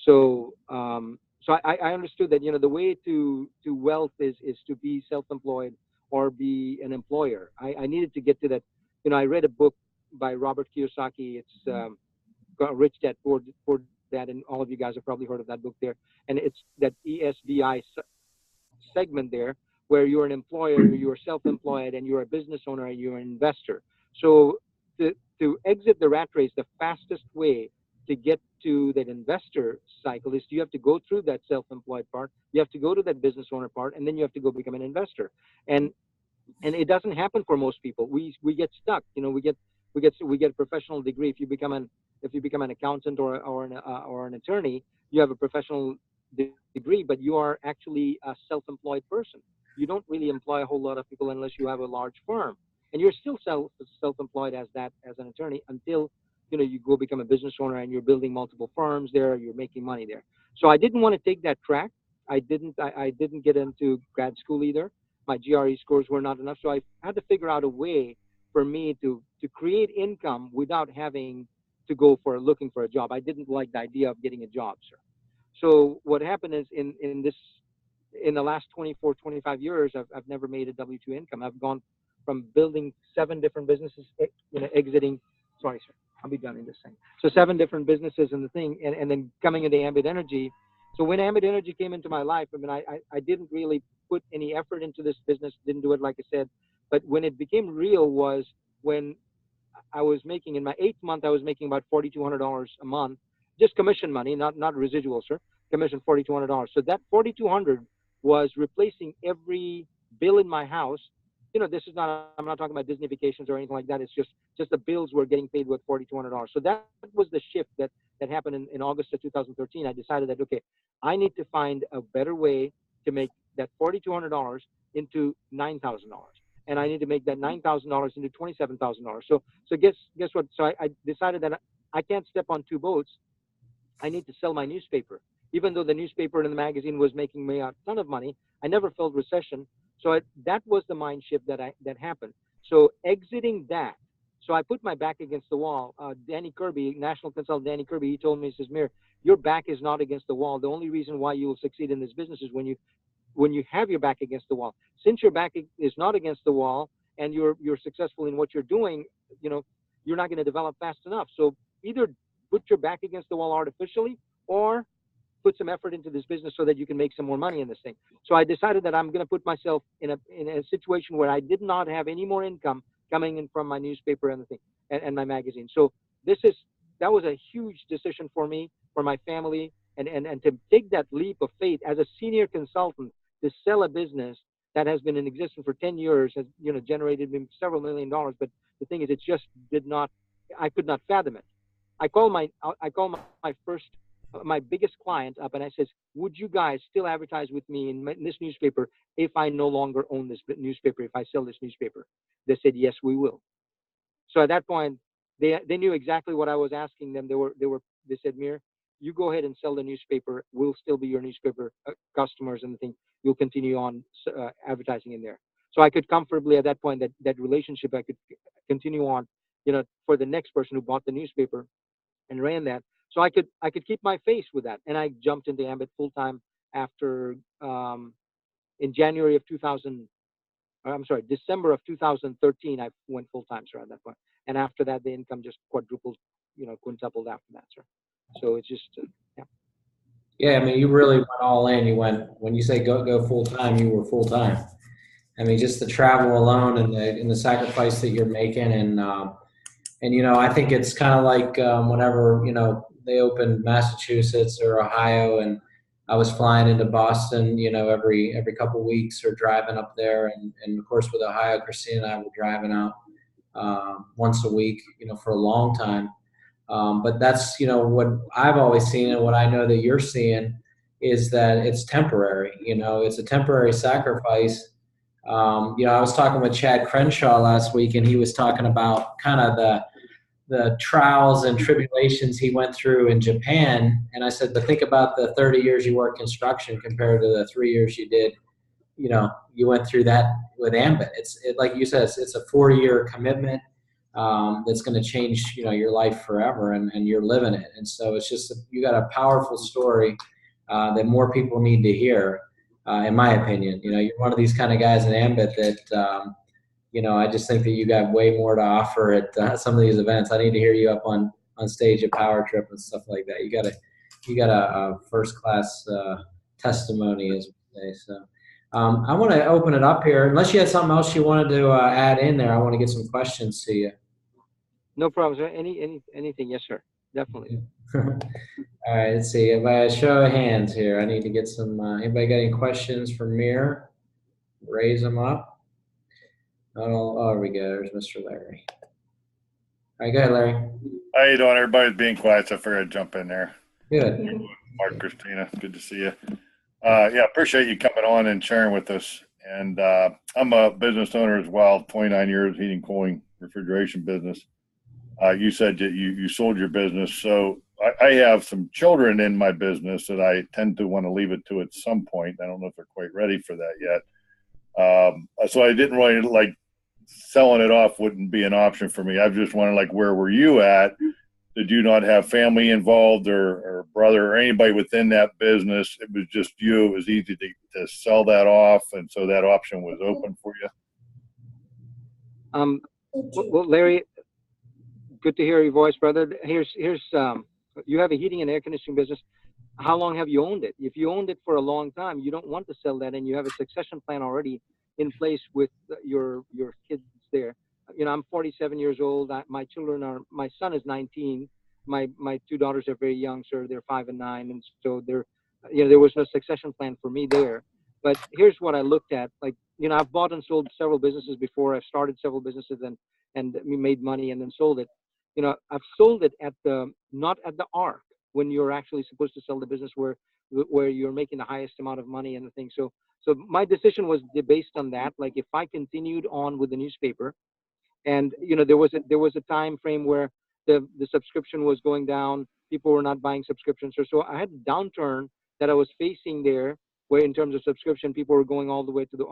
So, I understood that, the way to wealth is to be self-employed or be an employer. I needed to get to that. I read a book by Robert Kiyosaki. It's Rich Dad, Poor Dad, and all of you guys have probably heard of that book there. And it's that ESBI segment there where you're an employer, you're self-employed, and you're a business owner, and you're an investor. So to exit the rat race, the fastest way to get to that investor cycle is you have to go through that self-employed part, you have to go to that business owner part, and then you have to go become an investor. And it doesn't happen for most people. We get stuck. We get a professional degree. If you become an accountant or an attorney, you have a professional degree, but you are actually a self-employed person. You don't really employ a whole lot of people unless you have a large firm, and you're still self-employed as an attorney until you go become a business owner and you're building multiple firms there. You're making money there. So I didn't want to take that track. I didn't get into grad school either. My GRE scores were not enough, so I had to figure out a way for me to create income without having to go for looking for a job. I didn't like the idea of getting a job, sir. So what happened is in the last 24, 25 years, I've never made a W-2 income. I've gone from building 7 different businesses, exiting. Sorry, sir. I'll be done in this thing. So 7 different businesses in the thing, and then coming into ambient energy. So when ambient energy came into my life, I mean, I didn't really put any effort into this business, didn't do it like I said. But when it became real was when I was making, in my 8th month, I was making about $4,200 a month, just commission money, not residual, sir. Commission $4,200. So that $4,200 was replacing every bill in my house. This is not, I'm not talking about Disney vacations or anything like that. It's just the bills were getting paid with $4,200. So that was the shift that happened in August of 2013. I decided that, okay, I need to find a better way to make that $4,200 into $9,000, and I need to make that $9,000 into $27,000. So guess what? So I decided that I can't step on two boats. I need to sell my newspaper. Even though the newspaper and the magazine was making me a ton of money, I never felt recession. So that was the mind shift that happened. So exiting that, so I put my back against the wall. Danny Kirby, national consultant Danny Kirby, he told me, he says, Mir, your back is not against the wall. The only reason why you will succeed in this business is when you have your back against the wall. Since your back is not against the wall and you're successful in what you're doing, you're not going to develop fast enough. So either put your back against the wall artificially, or put some effort into this business so that you can make some more money in this thing. So I decided that I'm going to put myself in a situation where I did not have any more income coming in from my newspaper and the thing and my magazine. So that was a huge decision for me, for my family, and to take that leap of faith as a senior consultant to sell a business that has been in existence for 10 years, has generated me several $1 million. But the thing is, it just I could not fathom it. I call my biggest client up and I says, would you guys still advertise with me in this newspaper if I no longer own this newspaper, if I sell this newspaper? They said, yes, we will. So at that point, they knew exactly what I was asking them. They said, Mir, you go ahead and sell the newspaper. We'll still be your newspaper customers and the thing. You'll continue on advertising in there. So I could comfortably at that point, that relationship, I could continue on, for the next person who bought the newspaper and ran that. So I could keep my face with that. And I jumped into Ambit full time after in January of December of 2013, I went full time, sir, at that point. And after that, the income just quadrupled, quintupled after that, sir. So it's just, yeah. Yeah, I mean, you really went all in. You went, when you say go full time, you were full time. I mean, just the travel alone and the sacrifice that you're making, and I think it's kind of like whenever they opened Massachusetts or Ohio, and I was flying into Boston, every couple weeks or driving up there, and of course with Ohio, Christina and I were driving out once a week, for a long time. But that's, what I've always seen, and what I know that you're seeing is that it's temporary. It's a temporary sacrifice. I was talking with Chad Crenshaw last week, and he was talking about kind of the trials and tribulations he went through in Japan. And I said, but think about the 30 years you worked construction compared to the 3 years you did, you went through that with Ambit. Like you said, it's a 4-year commitment that's going to change, your life forever, and you're living it. And so it's just, you got a powerful story that more people need to hear, in my opinion. You're one of these kind of guys in Ambit that, I just think that you got way more to offer at some of these events. I need to hear you up on stage at Power Trip and stuff like that. You got a first class testimony, as we say. So I want to open it up here. Unless you had something else you wanted to add in there, I want to get some questions to you. No problem, sir. Anything? Yes, sir. Definitely. All right. Let's see. If I show of hands here, I need to get some. Anybody got any questions for Mir? Raise them up. Oh, there we go. There's Mr. Larry. All right, go ahead, Larry. How you doing? Everybody's being quiet, so I figured I'd jump in there. Good. Marc, Christina, good to see you. Yeah, appreciate you coming on and sharing with us. And I'm a business owner as well, 29 years, heating, cooling, refrigeration business. You said that you sold your business. So I have some children in my business that I tend to want to leave it to at some point. I don't know if they're quite ready for that yet. So I didn't really like selling it off wouldn't be an option for me. I just wanted, like, where were you at? Did you not have family involved or brother or anybody within that business? It was just you. It was easy to sell that off, and so that option was open for you? Well, Larry, good to hear your voice, brother. Here's you have a heating and air conditioning business. How long have you owned it? If you owned it for a long time, you don't want to sell that, and you have a succession plan already in place with your kids there. I'm 47 years old. My son is 19. My two daughters are very young, sir. They're 5 and 9, and so there was no succession plan for me there. But here's what I looked at. Like, I've bought and sold several businesses before. I've started several businesses and we made money and then sold it. I've sold it not at the arc. when you're actually supposed to sell the business where you're making the highest amount of money and the thing. So my decision was based on that. Like if I continued on with the newspaper, and there was a time frame where the subscription was going down, people were not buying subscriptions, so I had a downturn that I was facing there, where in terms of subscription, people were going all the way to the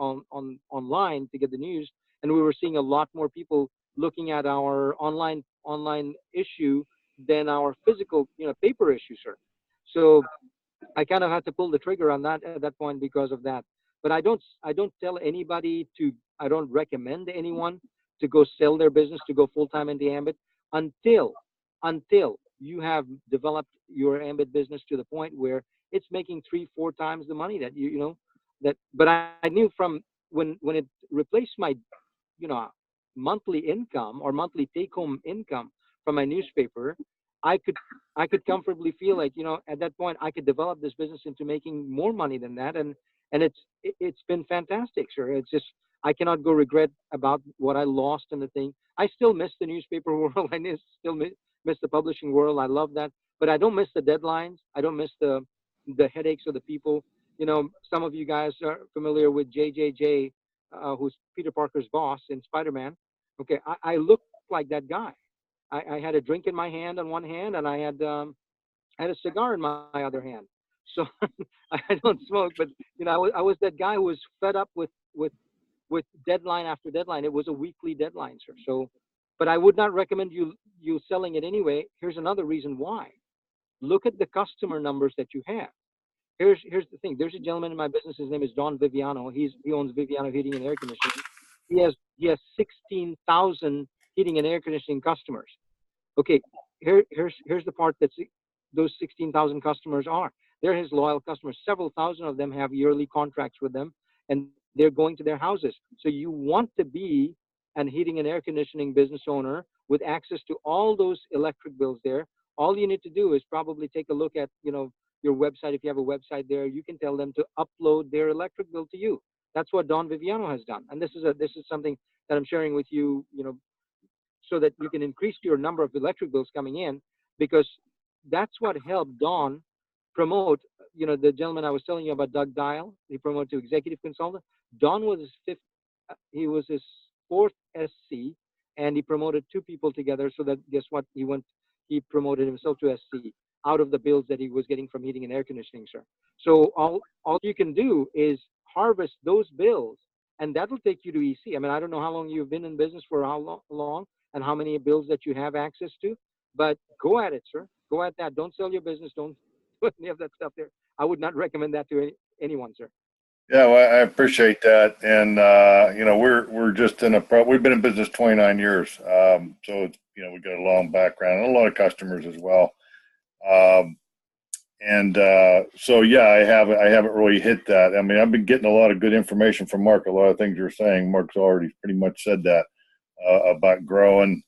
online to get the news, and we were seeing a lot more people looking at our online issue than our physical paper issue, sir. So I kind of had to pull the trigger on that at that point because of that. But I don't tell anybody to, I don't recommend anyone to go sell their business, to go full time in the ambit until you have developed your ambit business to the point where it's making 3-4 times the money that that. But I knew from when it replaced my you know monthly income or monthly take home income from my newspaper, i could I could comfortably feel like at that point I could develop this business into making more money than that. And it's been fantastic, sir. It's just I cannot go regret about what I lost in the thing. I still miss the newspaper world. Still miss the publishing world. I love that, but I don't miss the deadlines. I don't miss the headaches of the people. Some of you guys are familiar with JJJ, who's Peter Parker's boss in Spider-Man. Okay, I look like that guy. I had a drink in my hand on one hand, and I had a cigar in my other hand. So I don't smoke, but I was that guy who was fed up with deadline after deadline. It was a weekly deadline, sir. So, but I would not recommend you selling it anyway. Here's another reason why. Look at the customer numbers that you have. Here's the thing. There's a gentleman in my business. His name is Don Viviano. He owns Viviano Heating and Air Conditioning. He has 16,000 heating and air conditioning customers. Okay, here's the part that's those 16,000 customers are. They're his loyal customers. Several thousand of them have yearly contracts with them, and they're going to their houses. So you want to be an heating and air conditioning business owner with access to all those electric bills there. All you need to do is probably take a look at your website. If you have a website there, you can tell them to upload their electric bill to you. That's what Don Viviano has done, and this is something that I'm sharing with you, so that you can increase your number of electric bills coming in, because that's what helped Don promote. The gentleman I was telling you about, Doug Dial, he promoted to executive consultant. Don was his fifth, he was his fourth SC, and he promoted two people together. So that, guess what? He promoted himself to SC out of the bills that he was getting from heating and air conditioning, sir. So all you can do is harvest those bills, and that'll take you to EC. I mean, I don't know how long you've been in business, for how long and how many bills that you have access to, but go at it, sir. Go at that. Don't sell your business. Don't put any of that stuff there. I would not recommend that to anyone, sir. Yeah, well, I appreciate that. And, we're just we've been in business 29 years. So, we've got a long background and a lot of customers as well. So, yeah, I haven't really hit that. I mean, I've been getting a lot of good information from Mark. A lot of things you're saying, Mark's already pretty much said that, about growing,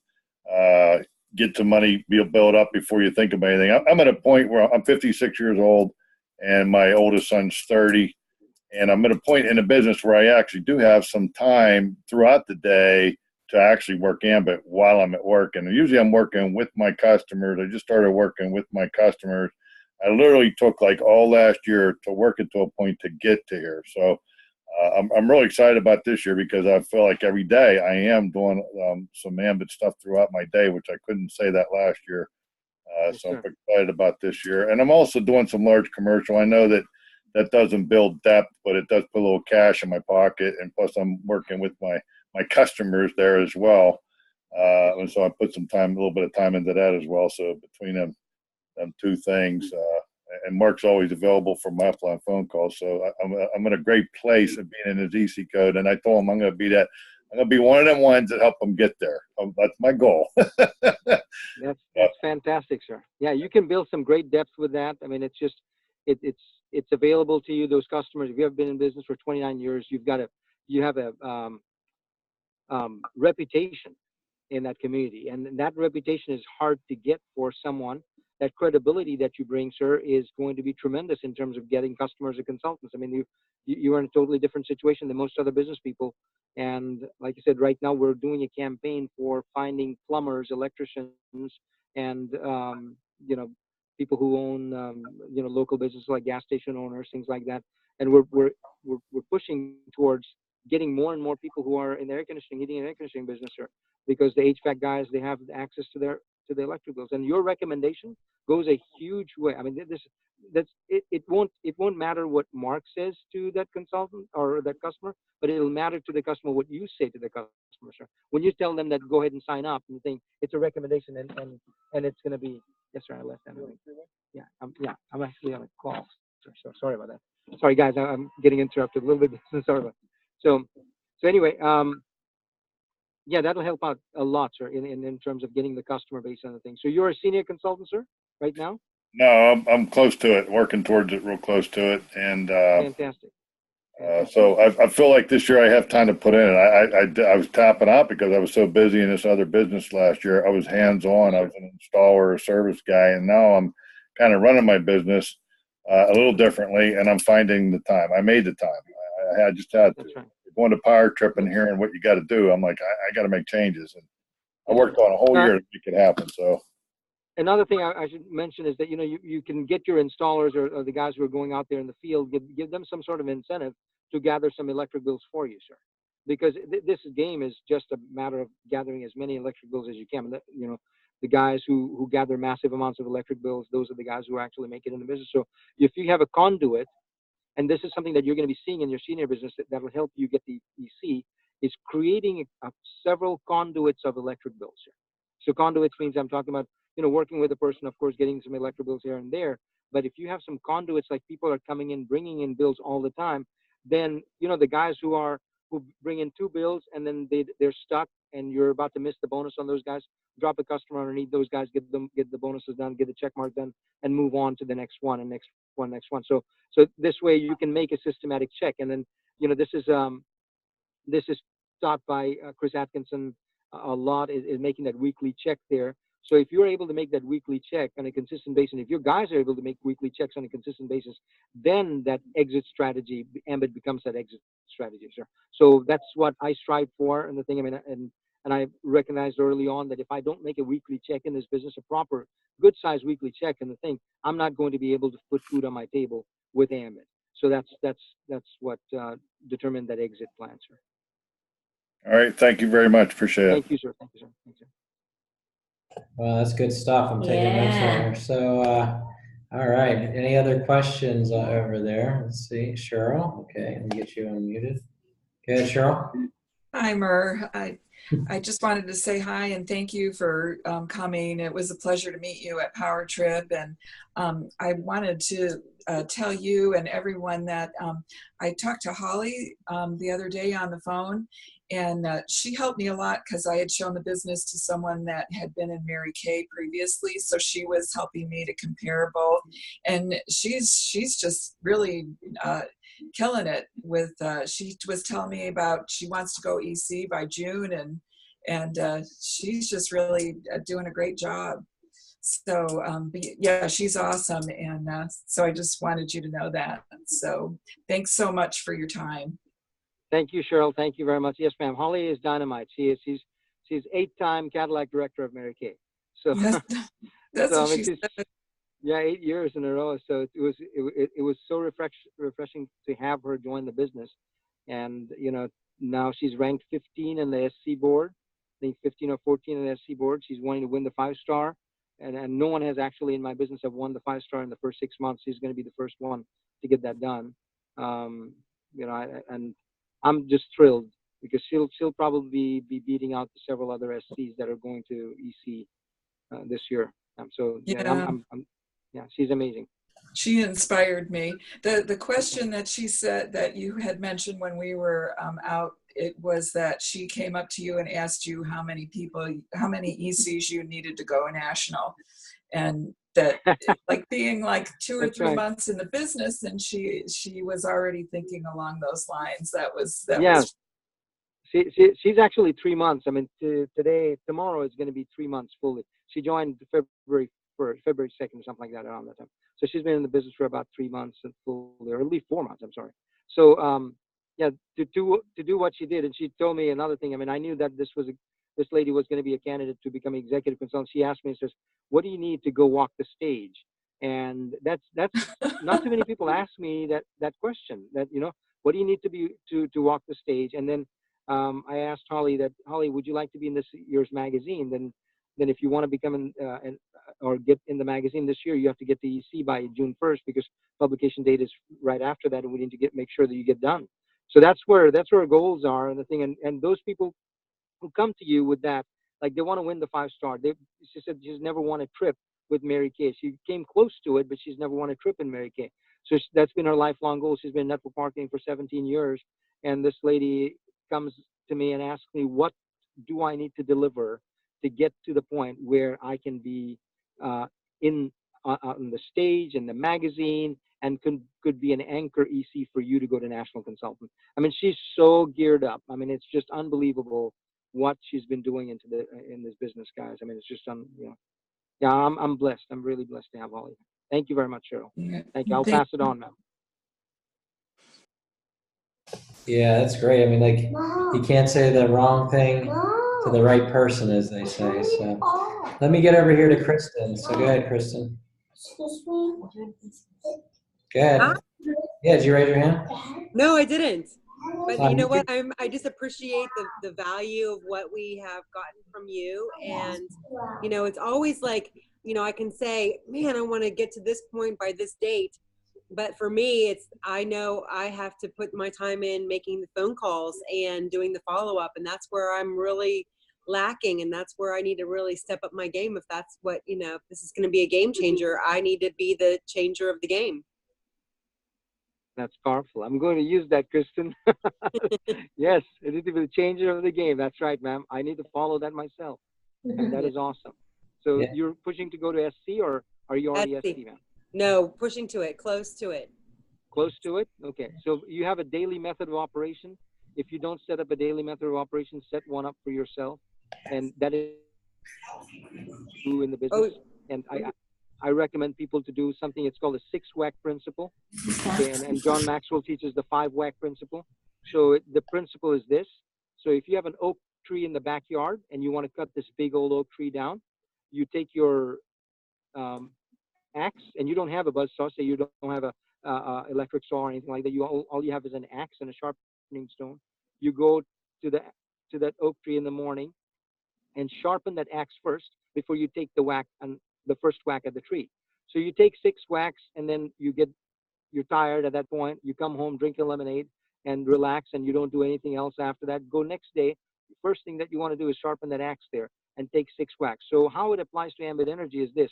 get some money, build up before you think of anything. I'm at a point where I'm 56 years old and my oldest son's 30. And I'm at a point in the business where I actually do have some time throughout the day to actually work ambit while I'm at work. And usually I'm working with my customers. I just started working with my customers. I literally took like all last year to work it to a point to get to here. So I'm really excited about this year, because I feel like every day I am doing some ambit stuff throughout my day, which I couldn't say that last year. Yes, so sir. I'm excited about this year. And I'm also doing some large commercial. I know that doesn't build depth, but it does put a little cash in my pocket. And plus I'm working with my customers there as well. And so I put a little bit of time into that as well. So between them two things, and Mark's always available for my upline phone calls. So I'm in a great place of being in his EC code. And I told him I'm going to be one of them ones that help them get there. That's my goal. That's fantastic, sir. Yeah, you can build some great depth with that. I mean, it's just it's available to you. Those customers, if you have been in business for 29 years, you have a reputation in that community, and that reputation is hard to get for someone. That credibility that you bring, sir, is going to be tremendous in terms of getting customers and consultants. I mean, you are in a totally different situation than most other business people. And like I said, right now we're doing a campaign for finding plumbers, electricians, and people who own, local businesses like gas station owners, things like that. And we're pushing towards getting more and more people who are in the air conditioning, heating and air conditioning business, sir, because the HVAC guys, they have access to the electric bills. And your recommendation goes a huge way. I mean, it won't matter what Mark says to that consultant or that customer, but it'll matter to the customer what you say to the customer, sir. When you tell them that go ahead and sign up, and think it's a recommendation, and it's going to be, yes, sir, I left that. I'm actually on a call, sir, so sorry about that. Sorry, guys, I'm getting interrupted a little bit. Sorry about that. So anyway, yeah, that'll help out a lot, sir, in terms of getting the customer base on the thing. So you're a senior consultant, sir, right now? No, I'm close to it, working towards it, real close to it, and Fantastic. so I feel like this year I have time to put in it. I was tapping out because I was so busy in this other business last year. I was hands on. I was an installer, a service guy, and now I'm kind of running my business a little differently, and I'm finding the time. I made the time. I just had to. Right. Going to Power Trip and hearing what you got to do. I'm like, I got to make changes, and I worked on a whole year to make it happen. So another thing I should mention is that you can get your installers or the guys who are going out there in the field, give them some sort of incentive to gather some electric bills for you, sir, because this game is just a matter of gathering as many electric bills as you can. The guys who gather massive amounts of electric bills, those are the guys who actually make it in the business. So if you have a conduit, and this is something that you're going to be seeing in your senior business that will help you get the EC, is creating several conduits of electric bills, sir. So conduits means I'm talking about, working with a person, of course, getting some electric bills here and there. But if you have some conduits, like people are coming in, bringing in bills all the time, then, the guys who bring in 2 bills and then they're stuck and you're about to miss the bonus on those guys, drop a customer underneath those guys, get the bonuses done, get the check mark done, and move on to the next one and next one. So this way you can make a systematic check. And then, this is taught by Chris Atkinson a lot, is making that weekly check there. So if you're able to make that weekly check on a consistent basis, and if your guys are able to make weekly checks on a consistent basis, then that exit strategy, Ambit becomes that exit strategy, sir. So that's what I strive for. And the thing, and I recognized early on that if I don't make a weekly check in this business, a proper, good size weekly check in the thing, I'm not going to be able to put food on my table with Ambit. So that's what determined that exit plan, sir. all right, thank you very much. Appreciate it. Thank you, sir. Thank you, sir. Thank you, sir. Well, that's good stuff. I'm taking notes here. So, all right. Any other questions over there? Let's see. Cheryl. Okay, let me get you unmuted. Go ahead, Cheryl. Hi, Mer. I just wanted to say hi and thank you for coming. It was a pleasure to meet you at Power Trip. And I wanted to tell you and everyone that I talked to Holly the other day on the phone, and she helped me a lot because I had shown the business to someone that had been in Mary Kay previously. So she was helping me to compare both. And she's just really killing it with, she was telling me about, she wants to go EC by June, and she's just really doing a great job. So yeah, she's awesome. And so I just wanted you to know that. So thanks so much for your time. Thank you, Cheryl. Thank you very much. Yes, ma'am. Holly is dynamite. She's 8-time Cadillac director of Mary Kay. So that's so, what she said. Yeah, 8 years in a row. So it was so refreshing to have her join the business. And now she's ranked 15 in the SC board. I think 15 or 14 in the SC board. She's wanting to win the 5-star, and no one has actually in my business have won the 5-star in the first 6 months. She's going to be the first one to get that done. And I'm just thrilled because she'll probably be beating out several other SCs that are going to EC this year. So yeah, yeah, she's amazing. She inspired me. The question that she said that you had mentioned when we were out, it was that she came up to you and asked you how many ECs you needed to go national, and that like being like 2 or 3 months in the business, and she was already thinking along those lines. That was she's actually 3 months. I mean, tomorrow is going to be 3 months fully. She joined February 2nd or something like that, around that time. So she's been in the business for about 3 months and fully, or at least 4 months. I'm sorry. So yeah, to do what she did, and she told me another thing. I mean, I knew that this lady was going to be a candidate to become executive consultant. She asked me, says, "What do you need to go walk the stage?" And that's not too many people ask me that question. That what do you need to be to walk the stage? And then I asked Holly that, Holly, would you like to be in this year's magazine? Then if you want to become or get in the magazine this year, you have to get the EC by June 1st, because publication date is right after that, and we need to make sure that you get done. So that's where our goals are, and the thing. And those people who come to you with that, like they want to win the 5-star. She said she's never won a trip with Mary Kay. She came close to it, but she's never won a trip in Mary Kay. So that's been her lifelong goal. She's been in network marketing for 17 years. And this lady comes to me and asks me, what do I need to deliver to get to the point where I can be on the stage, in the magazine, and could be an anchor EC for you to go to national consultant. I mean, she's so geared up. I mean, it's just unbelievable what she's been doing in this business, guys. I mean, it's just yeah, I'm blessed. I'm really blessed to have Holly. Thank you very much, Cheryl. Thank you. I'll pass it on now. Yeah, that's great. I mean, like, you can't say the wrong thing to the right person, as they say. So let me get over here to Kristen. So go ahead, Kristen. Excuse me. Go ahead. Yeah, did you raise your hand? No, I didn't. But you know what? I just appreciate the value of what we have gotten from you. And, it's always like, I can say, man, I want to get to this point by this date. But for me, I know I have to put my time in making the phone calls and doing the follow-up. And that's where I'm really lacking. And that's where I need to really step up my game. If that's what, if this is going to be a game changer, I need to be the changer of the game. That's powerful. I'm going to use that, Kristen. Yes, it is the changer of the game. That's right, ma'am. I need to follow that myself. And that is awesome. So you're pushing to go to SC, or are you already SC, ma'am? No, pushing to it, close to it. Close to it? Okay. So you have a daily method of operation. If you don't set up a daily method of operation, set one up for yourself. And that is in the business. And I recommend people to do something. It's called the 6-whack principle. Okay, and John Maxwell teaches the 5-whack principle. So the principle is this. So if you have an oak tree in the backyard and you want to cut this big old oak tree down, you take your axe, and you don't have a buzz saw, say you don't have a electric saw or anything like that. All you have is an axe and a sharpening stone. You go to that oak tree in the morning and sharpen that axe first before you take the first whack at the tree. So you take 6 whacks, and then you're tired at that point. You come home, drink your lemonade, and relax, and you don't do anything else after that. Go next day. The first thing that you want to do is sharpen that axe there and take 6 whacks. So how it applies to Ambit Energy is this.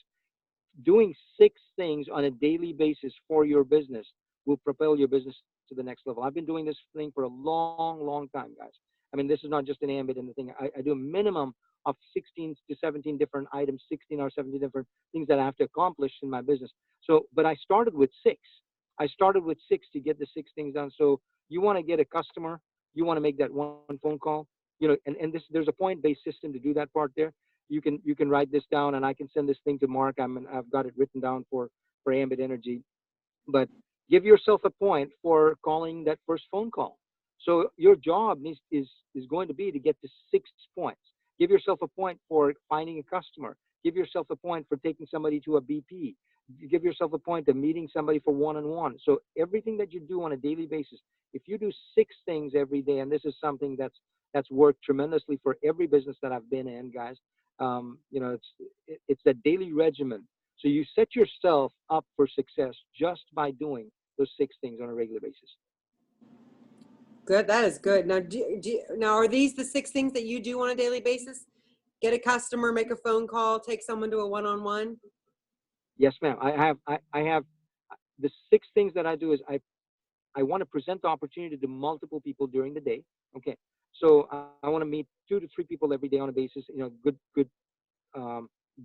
Doing 6 things on a daily basis for your business will propel your business to the next level. I've been doing this thing for a long, long time, guys. I mean, this is not just an Ambit and the thing. I do a minimum of 16 to 17 different items, 16 or 17 different things that I have to accomplish in my business. So, but I started with 6. I started with 6 to get the 6 things done. So you want to get a customer, you want to make that one phone call, and there's a point-based system to do that part there. You can write this down, and I can send this thing to Mark. I've got it written down for Ambit Energy. But give yourself a point for calling that first phone call. So your job is going to be to get to 6 points. Give yourself a point for finding a customer. Give yourself a point for taking somebody to a BP. Give yourself a point of meeting somebody for one-on-one. So everything that you do on a daily basis, if you do 6 things every day, and this is something that's worked tremendously for every business that I've been in, guys. It's a daily regimen. So you set yourself up for success just by doing those 6 things on a regular basis. Good. That is good. Now, now, are these the 6 things that you do on a daily basis? Get a customer, make a phone call, take someone to a one-on-one? Yes, ma'am. I have the 6 things that I do is I want to present the opportunity to multiple people during the day. Okay. So I want to meet 2 to 3 people every day on a basis.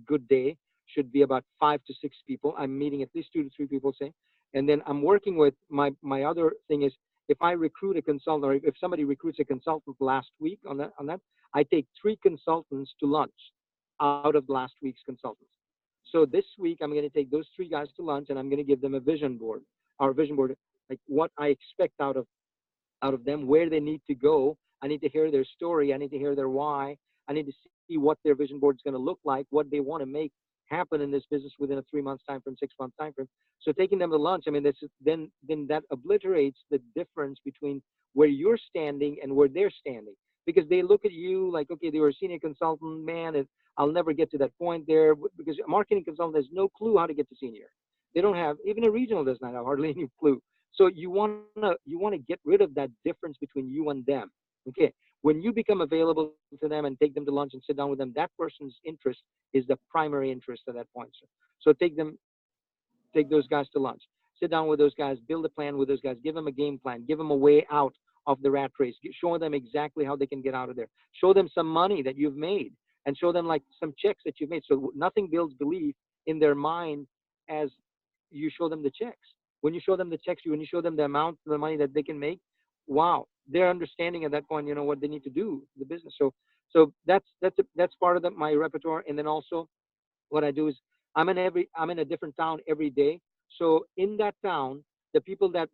Good day should be about 5 to 6 people. I'm meeting at least 2 to 3 people, say. And then I'm working with my other thing is, if I recruit a consultant, or if somebody recruits a consultant last week on that, I take 3 consultants to lunch out of last week's consultants. So this week I'm going to take those 3 guys to lunch, and I'm going to give them a vision board, like what I expect out of them, where they need to go. I need to hear their story. I need to hear their why. I need to see what their vision board is going to look like, what they want to make happen in this business within a 3 month time frame, 6 month time frame. So taking them to lunch, I mean, then that obliterates the difference between where you're standing and where they're standing, because they look at you like, okay, they were a senior consultant, man, and I'll never get to that point there, because a marketing consultant has no clue how to get to senior. They don't have, even a regional does not have hardly any clue. So you want to get rid of that difference between you and them. Okay, when you become available to them and take them to lunch and sit down with them, that person's interest is the primary interest at that point. So take those guys to lunch, sit down with those guys, build a plan with those guys, give them a game plan, give them a way out of the rat race, show them exactly how they can get out of there, show them some money that you've made, and show them like some checks that you've made. So nothing builds belief in their mind as you show them the checks. When you show them the checks, when you show them the amount of the money that they can make, wow, they're understanding at that point, you know, what they need to do the business. So that's part of my repertoire. And then also what I do is I'm in a different town every day. So in that town, the people that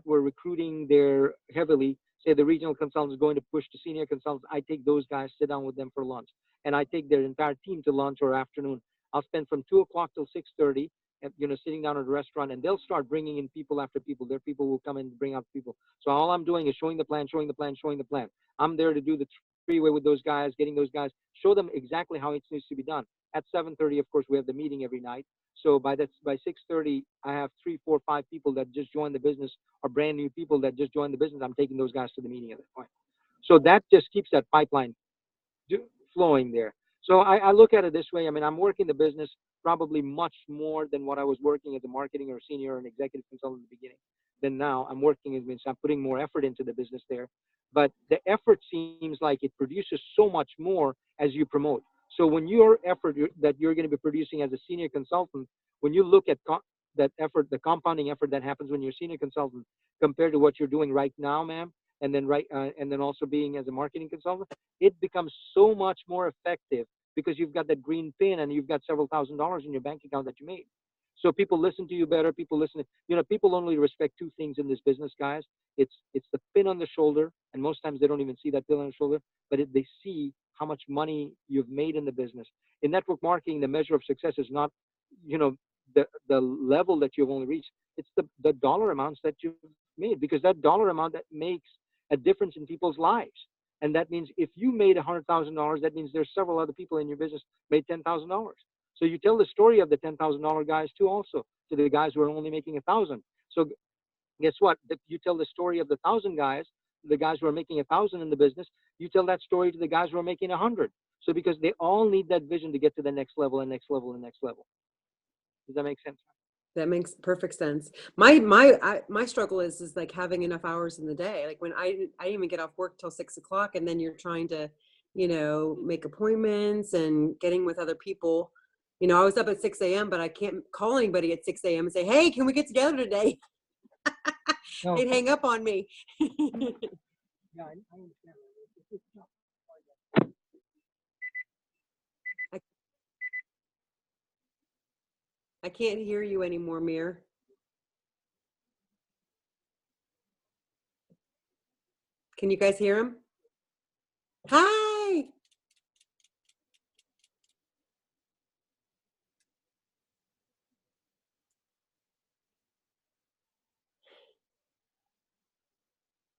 were recruiting there heavily, say the regional consultants going to push to senior consultants, I take those guys, sit down with them for lunch, and I take their entire team to lunch or afternoon. I'll spend from 2 o'clock till 6:30, you know, sitting down at a restaurant, and they'll start bringing in people after people. Their people will come in and bring out people. So all I'm doing is showing the plan. I'm there to do the three-way with those guys, getting those guys, show them exactly how it needs to be done. At 7:30, of course, we have the meeting every night. So by 6:30, I have 3, 4, 5 people that just joined the business, or brand new people that just joined the business. I'm taking those guys to the meeting at that point. So that just keeps that pipeline flowing there. So I look at it this way. I mean, I'm working the business probably much more than what I was working as a marketing or senior or an executive consultant in the beginning. Then now I'm working, it means I'm putting more effort into the business there. But the effort seems like it produces so much more as you promote. So when your effort that you're going to be producing as a senior consultant, when you look at that effort, the compounding effort that happens when you're a senior consultant compared to what you're doing right now, ma'am, and then also being as a marketing consultant, it becomes so much more effective because you've got that green pin and you've got several $1,000s in your bank account that you made. So people listen to you better. People people only respect 2 things in this business, guys. It's the pin on the shoulder, and most times they don't even see that pin on the shoulder, but they see how much money you've made in the business. In network marketing, the measure of success is not, the level that you've only reached. It's the dollar amounts that you've made, because that dollar amount that makes a difference in people's lives. And that means if you made $100,000, that means there's several other people in your business made $10,000. So you tell the story of the $10,000 guys too, also to the guys who are only making 1,000. So guess what? You tell the story of the 1,000 guys, the guys who are making 1,000 in the business. You tell that story to the guys who are making 100. So because they all need that vision to get to the next level and next level and next level. Does that make sense? That makes perfect sense. My struggle is like having enough hours in the day. Like when I didn't even get off work till 6 o'clock, and then you're trying to, make appointments and getting with other people. I was up at 6 a.m., but I can't call anybody at 6 a.m. and say, hey, can we get together today? No. They'd hang up on me. Yeah, I understand. I can't hear you anymore, Mir. Can you guys hear him? Hi.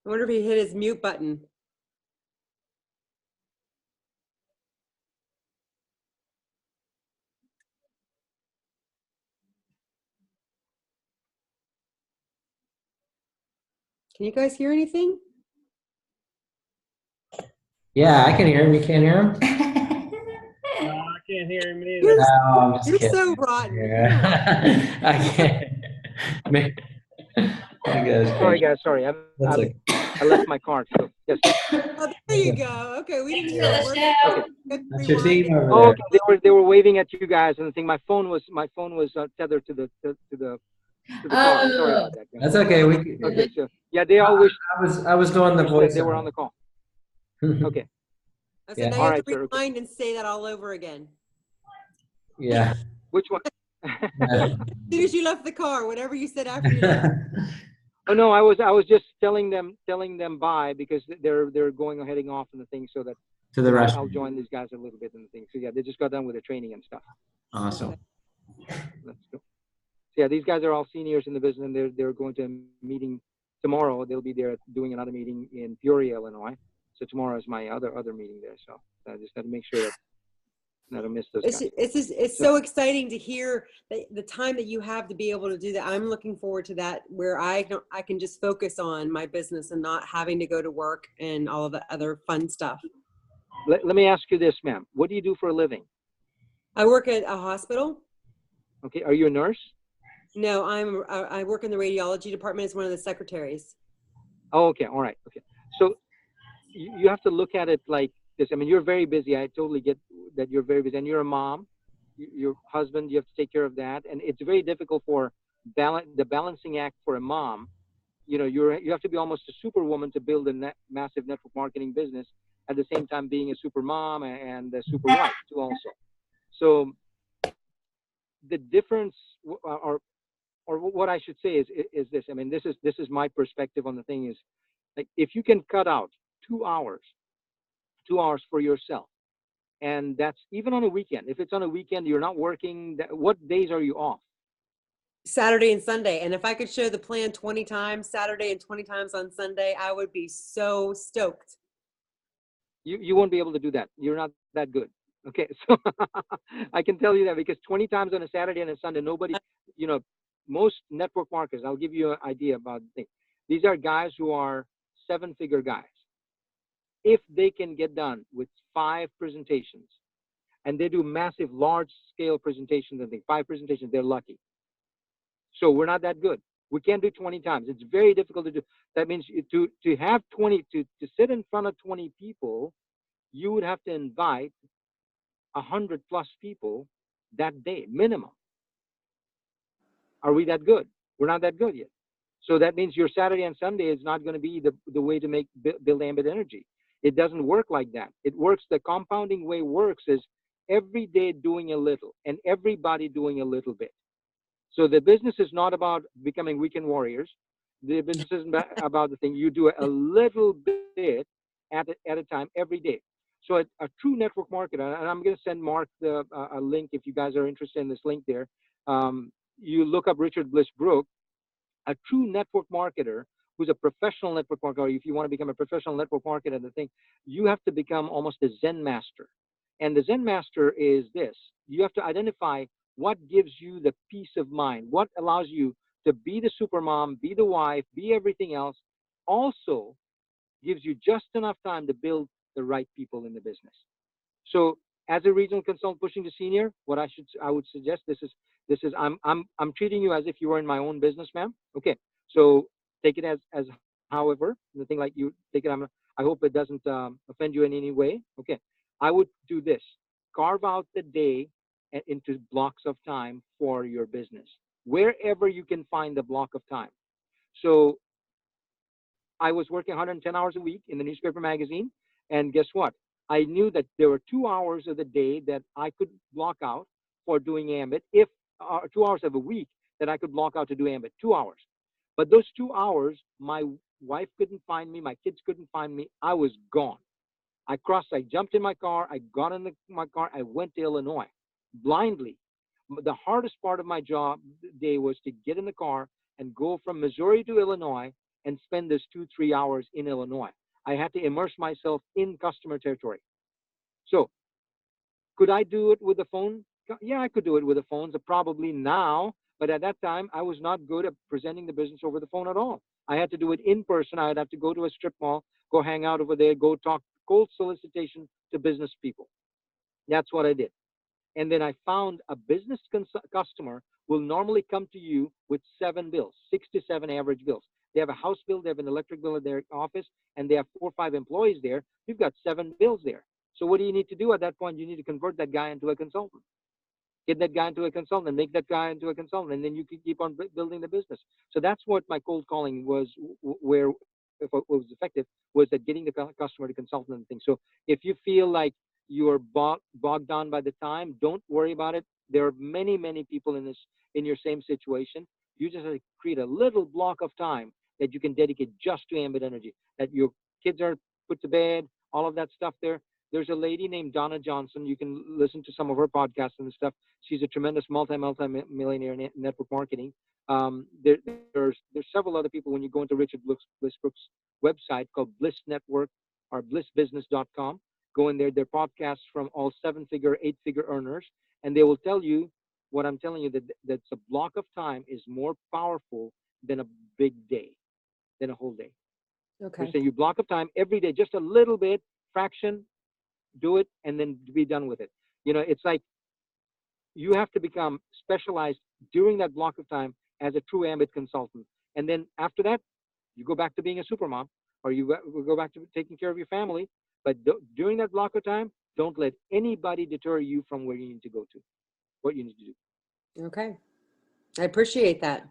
I wonder if he hit his mute button. Can you guys hear anything? Yeah, I can hear him. You can't hear him? I can't hear him either. No, I'm just You're kidding. so rotten. Yeah. I can't. Sorry, guys. Sorry. That's okay. I left my card. So yes. Oh, there you go. Okay, we didn't hear a word. Okay. That's your team over Oh, there. okay. They were waving at you guys, and the thing. My phone was tethered to the car. Sorry about that, guys. That's okay. Okay. So yeah, they all wish. I was doing the voice. They were on the call. Okay. I said, Yeah. now you All have right, to sir. Okay. rewind and say that all over again. Yeah. Which one? As soon as you left the car, whatever you said after you left. Oh no, I was just telling them bye, because they're heading off in the thing, so that To the restaurant. I'll join these guys a little bit in the thing. So yeah, they just got done with the training and stuff. Awesome. Let's go. Yeah, these guys are all seniors in the business, and they're going to a meeting tomorrow. They'll be there doing another meeting in Peoria, Illinois. So tomorrow is my other meeting there. So I just got to make sure that I don't miss those guys. It's so exciting to hear the time that you have to be able to do that. I'm looking forward to that, where I can just focus on my business and not having to go to work and all of the other fun stuff. Let me ask you this, ma'am. What do you do for a living? I work at a hospital. Okay. Are you a nurse? No, I work in the radiology department as one of the secretaries. Oh, okay. All right. Okay. So you have to look at it like this. I mean, you're very busy. I totally get that you're very busy, and you're a mom. Your husband, you have to take care of that, and it's very difficult for the balancing act for a mom. You know, you have to be almost a superwoman to build a massive network marketing business at the same time being a super mom and a super wife too also. So the difference, or what I should say is this. I mean, this is my perspective on the thing is, like, if you can cut out 2 hours for yourself, and that's even on a weekend. If it's on a weekend, you're not working. What days are you off? Saturday and Sunday. And if I could show the plan 20 times Saturday and 20 times on Sunday, I would be so stoked. You won't be able to do that. You're not that good. Okay, so I can tell you that, because 20 times on a Saturday and a Sunday, nobody, you know, most network marketers, I'll give you an idea about the thing. These are guys who are 7-figure guys. If they can get done with 5 presentations, and they do massive, large-scale presentations, and 5 presentations, they're lucky. So we're not that good. We can't do 20 times. It's very difficult to do. That means to have 20, to sit in front of 20 people, you would have to invite 100+ people that day, minimum. Are we that good? We're not that good yet. So that means your Saturday and Sunday is not going to be the way to build ambit energy. It doesn't work like that. It works, the compounding way works is every day doing a little, and everybody doing a little bit. So the business is not about becoming weekend warriors. The business isn't about the thing. You do a little bit at a time every day. So a true network marketer, and I'm going to send Mark a link if you guys are interested in this link there. You look up Richard Bliss Brook. A true network marketer who's a professional network marketer, or if you want to become a professional network marketer, the thing, you have to become almost a Zen master. And the Zen master is this. You have to identify what gives you the peace of mind, what allows you to be the super mom, be the wife, be everything else, also gives you just enough time to build the right people in the business. So as a regional consultant pushing to senior, what I would suggest, this is I'm treating you as if you were in my own business, ma'am. Okay, so take it as however, the thing, like, you take it, I hope it doesn't offend you in any way. Okay, I would do this: carve out the day into blocks of time for your business, wherever you can find the block of time. So I was working 110 hours a week in the newspaper magazine, and guess what? I knew that there were 2 hours of the day that I could block out for doing ambit, if 2 hours of a week that I could block out to do ambit, 2 hours. But those 2 hours, my wife couldn't find me, my kids couldn't find me. I was gone. I jumped in my car, I got in my car, I went to Illinois blindly. The hardest part of my job day was to get in the car and go from Missouri to Illinois and spend those 2-3 hours in Illinois. I had to immerse myself in customer territory. So could I do it with the phone? Yeah, I could do it with the phones, probably now, but at that time I was not good at presenting the business over the phone at all. I had to do it in person. I'd have to go to a strip mall, go hang out over there, go talk cold solicitation to business people. That's what I did. And then I found a business customer will normally come to you with 7 bills, 6 to 7 average bills. They have a house bill, they have an electric bill at their office, and they have 4 or 5 employees there. You've got 7 bills there. So what do you need to do at that point? You need to convert that guy into a consultant. Get that guy into a consultant, make that guy into a consultant, and then you can keep on building the business. So that's what my cold calling was, where if it was effective, was that getting the customer to consultant and things. So if you feel like you're bogged down by the time, don't worry about it. There are many, many people in your same situation. You just have to create a little block of time that you can dedicate just to ambit energy, that your kids are put to bed, all of that stuff there. there's a lady named Donna Johnson. You can listen to some of her podcasts and stuff. She's a tremendous multi-millionaire in network marketing. There's several other people. When you go into Richard Blissbrook's website called Bliss Network or blissbusiness.com, go in there. They're podcasts from all 7-figure, 8-figure earners, and they will tell you what I'm telling you, that a block of time is more powerful than a big day, than a whole day. Okay. So you block of time every day, just a little bit, fraction, do it, and then be done with it. It's like you have to become specialized during that block of time as a true ambit consultant. And then after that, you go back to being a super mom, or you go back to taking care of your family. But during that block of time, don't let anybody deter you from where you need to go to, what you need to do. Okay. I appreciate that.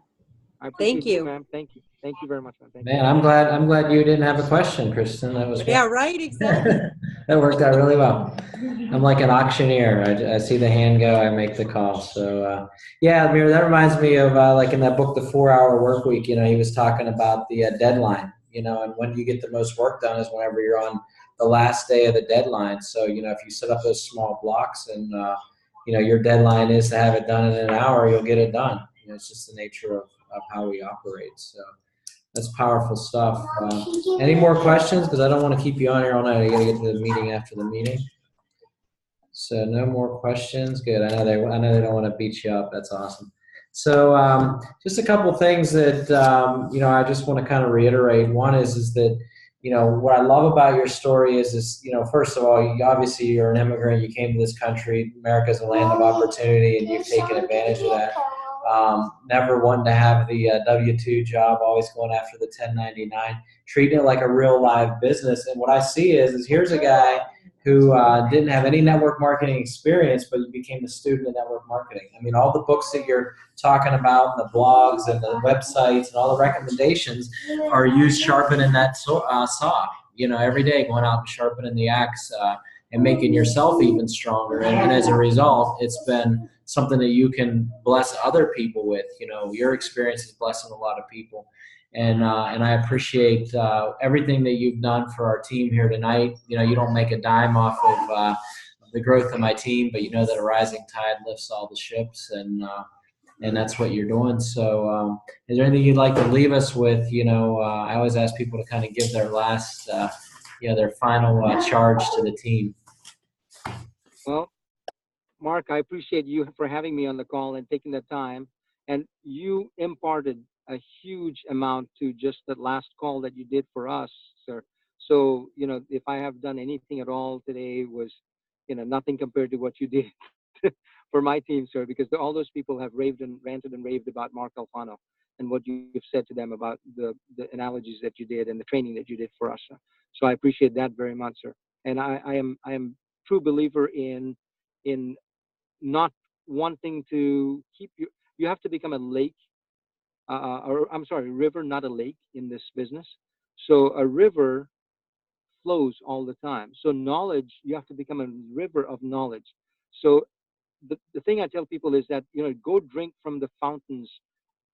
I appreciate Thank you, ma'am. Thank you. Thank you very much, ma'am. Thank Man, I'm glad you didn't have a question, Kristen. That was great. Yeah, right. Exactly. That worked out really well. I'm like an auctioneer. I see the hand go, I make the call. So yeah, Amir, that reminds me of like in that book, The 4-Hour Work Week. He was talking about the deadline. And when you get the most work done is whenever you're on the last day of the deadline. So if you set up those small blocks and your deadline is to have it done in an hour, you'll get it done. It's just the nature of how we operate. So that's powerful stuff. Any more questions? Because I don't want to keep you on here all night. I got to get to the meeting after the meeting. So no more questions. Good. I know they don't want to beat you up. That's awesome. So just a couple things that I just want to kind of reiterate. One is that what I love about your story is first of all, obviously you're an immigrant. You came to this country. America's a land of opportunity, and you've taken advantage of that. Never one to have the W-2 job, always going after the 1099, treating it like a real live business. And what I see is here's a guy who didn't have any network marketing experience, but you became a student in network marketing. I mean, all the books that you're talking about, and the blogs and the websites and all the recommendations are used sharpening that saw, every day, going out and sharpening the axe and making yourself even stronger. And as a result, it's been something that you can bless other people with. Your experience is blessing a lot of people. And I appreciate everything that you've done for our team here tonight. You don't make a dime off of the growth of my team, but you know that a rising tide lifts all the ships, and that's what you're doing. So is there anything you'd like to leave us with? I always ask people to kind of give their last, their final charge to the team. Well, Mark, I appreciate you for having me on the call and taking the time. And you imparted a huge amount to just that last call that you did for us, sir. So, if I have done anything at all today was, nothing compared to what you did for my team, sir, because all those people have ranted and raved about Marc Alfano and what you've said to them about the analogies that you did and the training that you did for us, sir. So I appreciate that very much, sir. And I am true believer in not wanting to keep you have to become a lake, river, not a lake in this business. So a river flows all the time. So knowledge, you have to become a river of knowledge. So the thing I tell people is that, go drink from the fountains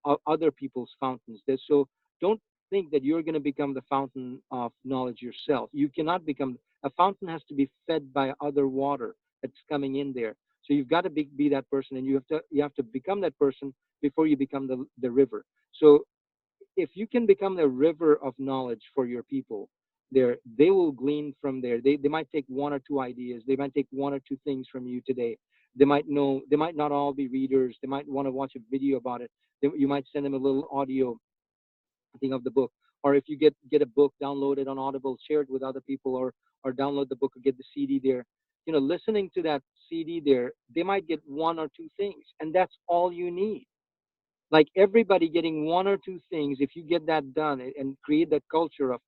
of other people's fountains. So don't think that you're going to become the fountain of knowledge yourself. You cannot become, a fountain has to be fed by other water that's coming in there. So you've got to be that person, and you have to become that person before you become the river. So if you can become the river of knowledge for your people, they will glean from there. They might take 1 or 2 ideas. They might take 1 or 2 things from you today. They might not all be readers. They might want to watch a video about it. You might send them a little audio thing of the book. Or if you get a book, download it on Audible, share it with other people, or download the book or get the CD there. Listening to that CD there, they might get 1 or 2 things, and that's all you need. Like everybody getting 1 or 2 things, if you get that done and create that culture of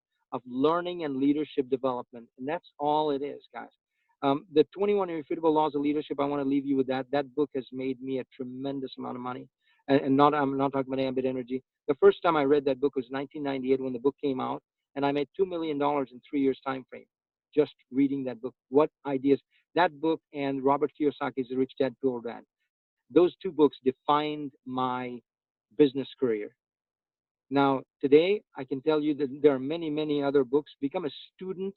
learning and leadership development, and that's all it is, guys. The 21 Irrefutable Laws of Leadership, I want to leave you with that. That book has made me a tremendous amount of money. And I'm not talking about ambit energy. The first time I read that book was 1998 when the book came out, and I made $2 million in 3 years time frame just reading that book. What ideas? That book and Robert Kiyosaki's The Rich Dad Poor Dad. Those 2 books defined my business career. Now, today, I can tell you that there are many, many other books. Become a student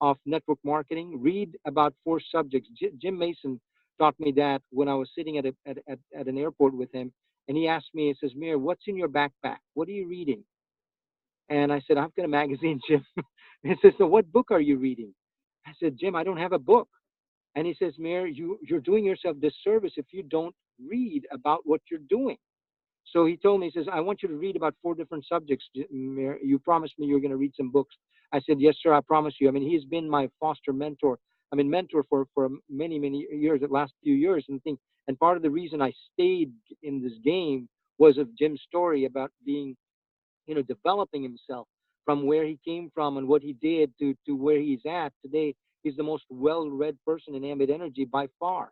of network marketing. Read about 4 subjects. Jim Mason taught me that when I was sitting at an airport with him, and he asked me, he says, Mir, what's in your backpack? What are you reading? And I said, I've got a magazine, Jim. He says, so what book are you reading? I said, Jim, I don't have a book. And he says, Mir, you're doing yourself disservice if you don't read about what you're doing. So he told me, he says, I want you to read about 4 different subjects, Mir. You promised me you were going to read some books. I said, yes, sir, I promise you. I mean, he's been my foster mentor. I mean, mentor for many, many years, the last few years. And part of the reason I stayed in this game was of Jim's story about being, developing himself from where he came from and what he did to where he's at today. He's the most well-read person in ambit energy by far.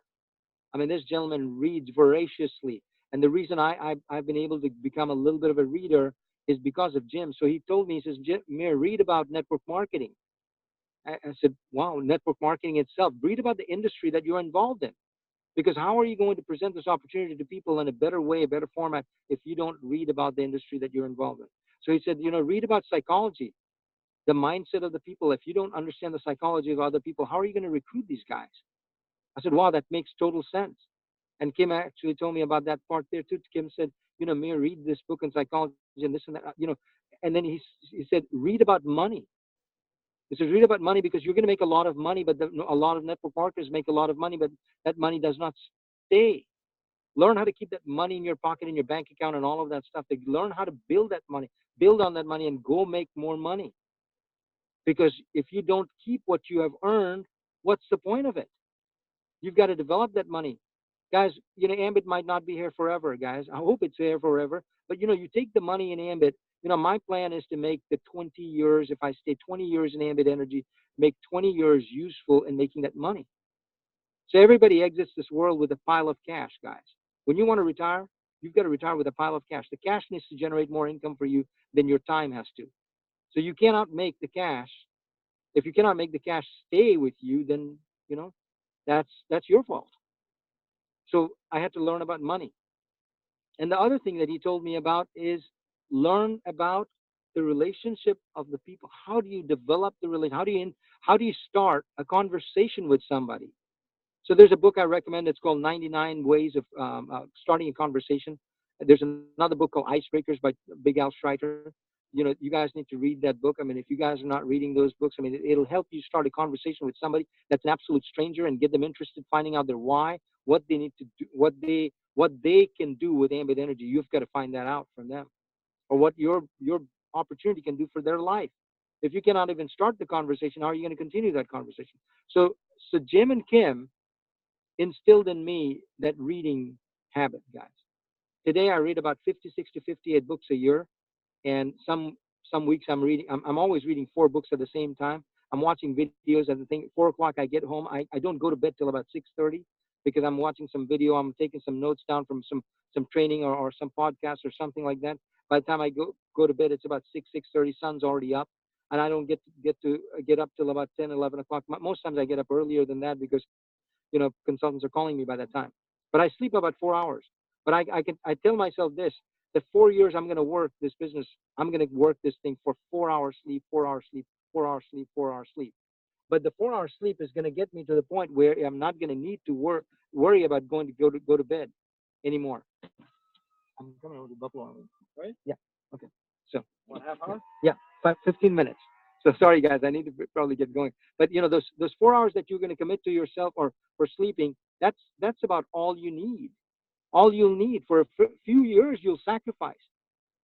I mean, this gentleman reads voraciously. And the reason I've been able to become a little bit of a reader is because of Jim. So he told me, he says, Mir, read about network marketing. I said, wow, network marketing itself. Read about the industry that you're involved in. Because how are you going to present this opportunity to people in a better way, a better format, if you don't read about the industry that you're involved in? So he said, read about psychology, the mindset of the people. If you don't understand the psychology of other people, how are you going to recruit these guys? I said, wow, that makes total sense. And Kim actually told me about that part there too. Kim said, Mir, read this book on psychology and this and that, And then he said, read about money. He says, read about money because you're going to make a lot of money, but a lot of network marketers make a lot of money, but that money does not stay. Learn how to keep that money in your pocket, in your bank account, and all of that stuff. Learn how to build that money, build on that money, and go make more money. Because if you don't keep what you have earned, what's the point of it? You've got to develop that money. Guys, Ambit might not be here forever, guys. I hope it's here forever. But, you take the money in Ambit. My plan is to make the 20 years, if I stay 20 years in Ambit Energy, make 20 years useful in making that money. So everybody exits this world with a pile of cash, guys. When you want to retire, you've got to retire with a pile of cash. The cash needs to generate more income for you than your time has to. So you cannot make the cash. If you cannot make the cash stay with you, then, that's your fault. So I had to learn about money. And the other thing that he told me about is learn about the relationship of the people. How do you develop the relationship? How do you start a conversation with somebody? So there's a book I recommend. It's called 99 Ways of Starting a Conversation. There's another book called Icebreakers by Big Al Schreiter. You guys need to read that book. I mean, if you guys are not reading those books, I mean, it'll help you start a conversation with somebody that's an absolute stranger and get them interested, finding out their why, what they need to do, what they can do with ambient energy. You've got to find that out from them, or what your opportunity can do for their life. If you cannot even start the conversation, how are you going to continue that conversation? So Jim and Kim instilled in me that reading habit, guys. Today I read about 56 to 58 books a year, and some weeks I'm always reading 4 books at the same time. I'm watching videos at the thing. 4 o'clock I get home. I don't go to bed till about 6:30 because I'm watching some video. I'm taking some notes down from some training or some podcast or something like that. By the time I go to bed, it's about 6:30. Sun's already up, and I don't get up till about 10, 11 o'clock. Most times I get up earlier than that because consultants are calling me by that time. But I sleep about 4 hours. But I tell myself this: the 4 years I'm going to work this business, I'm going to work this thing for 4 hours sleep, 4 hours sleep, 4 hours sleep, 4 hours sleep. But the 4 hours sleep is going to get me to the point where I'm not going to need to worry about go to bed anymore. I'm coming over to Buffalo, right? Yeah. Okay. So 1/2 hour? Yeah, 15 minutes. So sorry, guys, I need to probably get going. But those 4 hours that you're going to commit to yourself or for sleeping, that's about all you need. All you'll need for a few years, you'll sacrifice.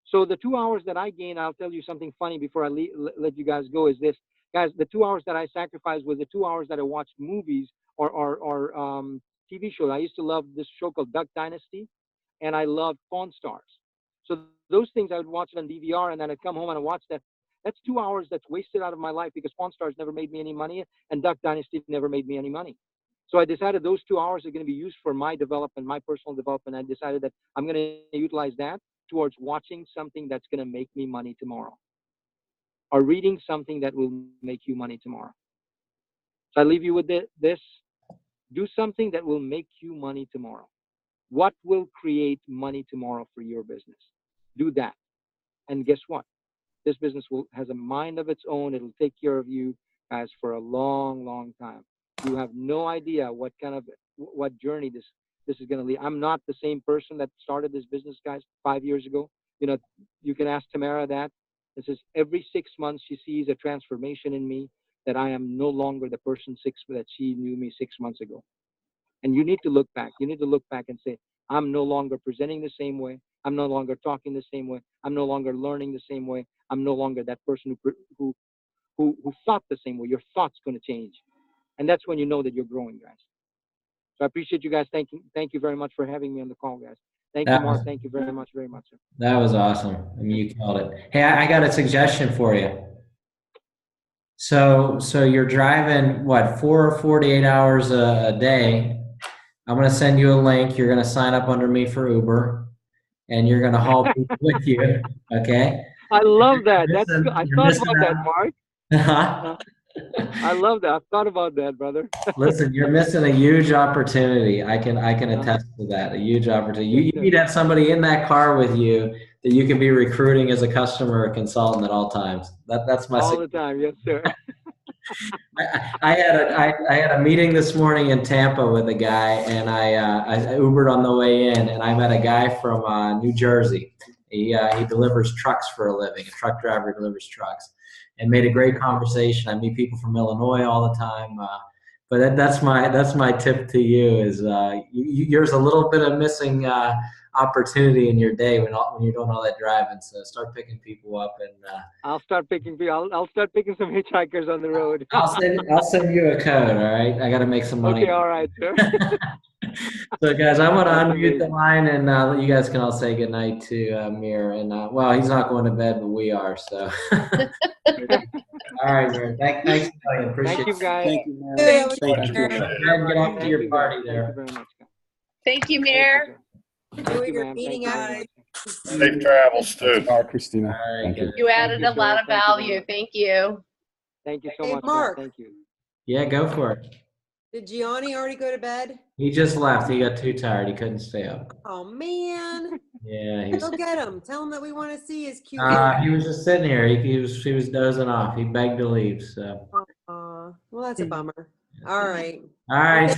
So the 2 hours that I gain, I'll tell you something funny before I let you guys go. Is this, guys? The 2 hours that I sacrificed was the 2 hours that I watched movies or TV shows. I used to love this show called Duck Dynasty, and I loved Pawn Stars. So those things I would watch it on DVR, and then I'd come home and I'd watch that. That's 2 hours that's wasted out of my life because Pawn Stars never made me any money, and Duck Dynasty never made me any money. So I decided those 2 hours are going to be used for my development, my personal development. I decided that I'm going to utilize that towards watching something that's going to make me money tomorrow, or reading something that will make you money tomorrow. So I leave you with this. Do something that will make you money tomorrow. What will create money tomorrow for your business? Do that. And guess what? This business has a mind of its own. It'll take care of you. guys, for a long, long time. You have no idea what journey this is going to lead. I'm not the same person that started this business, guys, 5 years ago. You know, you can ask Tamara that. This is every 6 months she sees a transformation in me, that I am no longer the person that she knew me 6 months ago. And you need to look back. You need to look back and say, I'm no longer presenting the same way. I'm no longer talking the same way. I'm no longer learning the same way. I'm no longer that person who thought the same way. Your thought's going to change. And that's when you know that you're growing, guys. So I appreciate you guys. Thank you very much for having me on the call, guys. Thank you, Mark. Thank you very much, sir. That was awesome. I mean, you killed it. Hey, I got a suggestion for you. So you're driving, what, 48 hours a day. I'm going to send you a link. You're going to sign up under me for Uber, and you're going to haul people with you. Okay? I love that. I thought about that, Mark. I love that. I've thought about that, brother. Listen, you're missing a huge opportunity. I can attest to that. A huge opportunity. You need to have somebody in that car with you that you can be recruiting as a customer or consultant at all times. That's my all the time. Yes, sir. I had a meeting this morning in Tampa with a guy, and I Ubered on the way in, and I met a guy from New Jersey. He delivers trucks for a living. A truck driver delivers trucks. And made a great conversation. I meet people from Illinois all the time, but that's my tip to you is there's a little bit of missing opportunity in your day when you're doing all that driving. So start picking people up, and I'll start picking people. I'll start picking some hitchhikers on the road. I'll send you a code. All right, I got to make some money. Okay, all right, sir. So guys, I'm going to unmute the line, and you guys can all say goodnight to Mir. And well, he's not going to bed, but we are. So. All right, Mir. Thanks a million. Appreciate it. Thank you, guys. Thank you, man. Thank you. Go ahead and get off to your party there. Thank you very much, guys. Thank you, Mayor. Enjoy your meeting out. Safe travels too. Christina. All right, Thank you. good. You added Thank a you, lot sir. of value. Thank you. Thank you so Hey, much, Mark. Thank you. Yeah, go for it. Did Gianni already go to bed? He just left. He got too tired. He couldn't stay up. Oh, man. Yeah, Go get him. Tell him that we want to see his cute. he was just sitting here. He was dozing off. He begged to leave. So. Well, that's a bummer. All right. All right.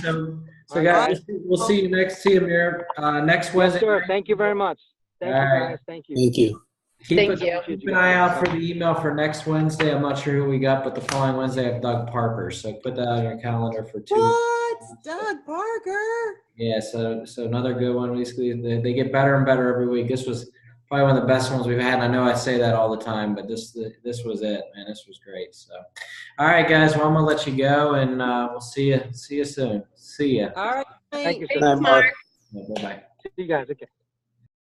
So guys, we'll see you next. See you, Mir. Next Wednesday. Yes, sir. Thank you very much. Thank you, All right. guys. Thank you. Thank you. Thank you. Keep an eye out for the email for next Wednesday. I'm not sure who we got, but the following Wednesday I have Doug Parker. So put that on your calendar for 2 weeks. What? Doug Parker? Yeah, so another good one. Basically, they get better and better every week. This was probably one of the best ones we've had. And I know I say that all the time, but this was it, man. This was great. So, all right, guys. Well, I'm gonna let you go, and we'll see you soon. See ya. All right. Thank you, sir. Thanks, Mark. Bye bye. See you guys. Okay.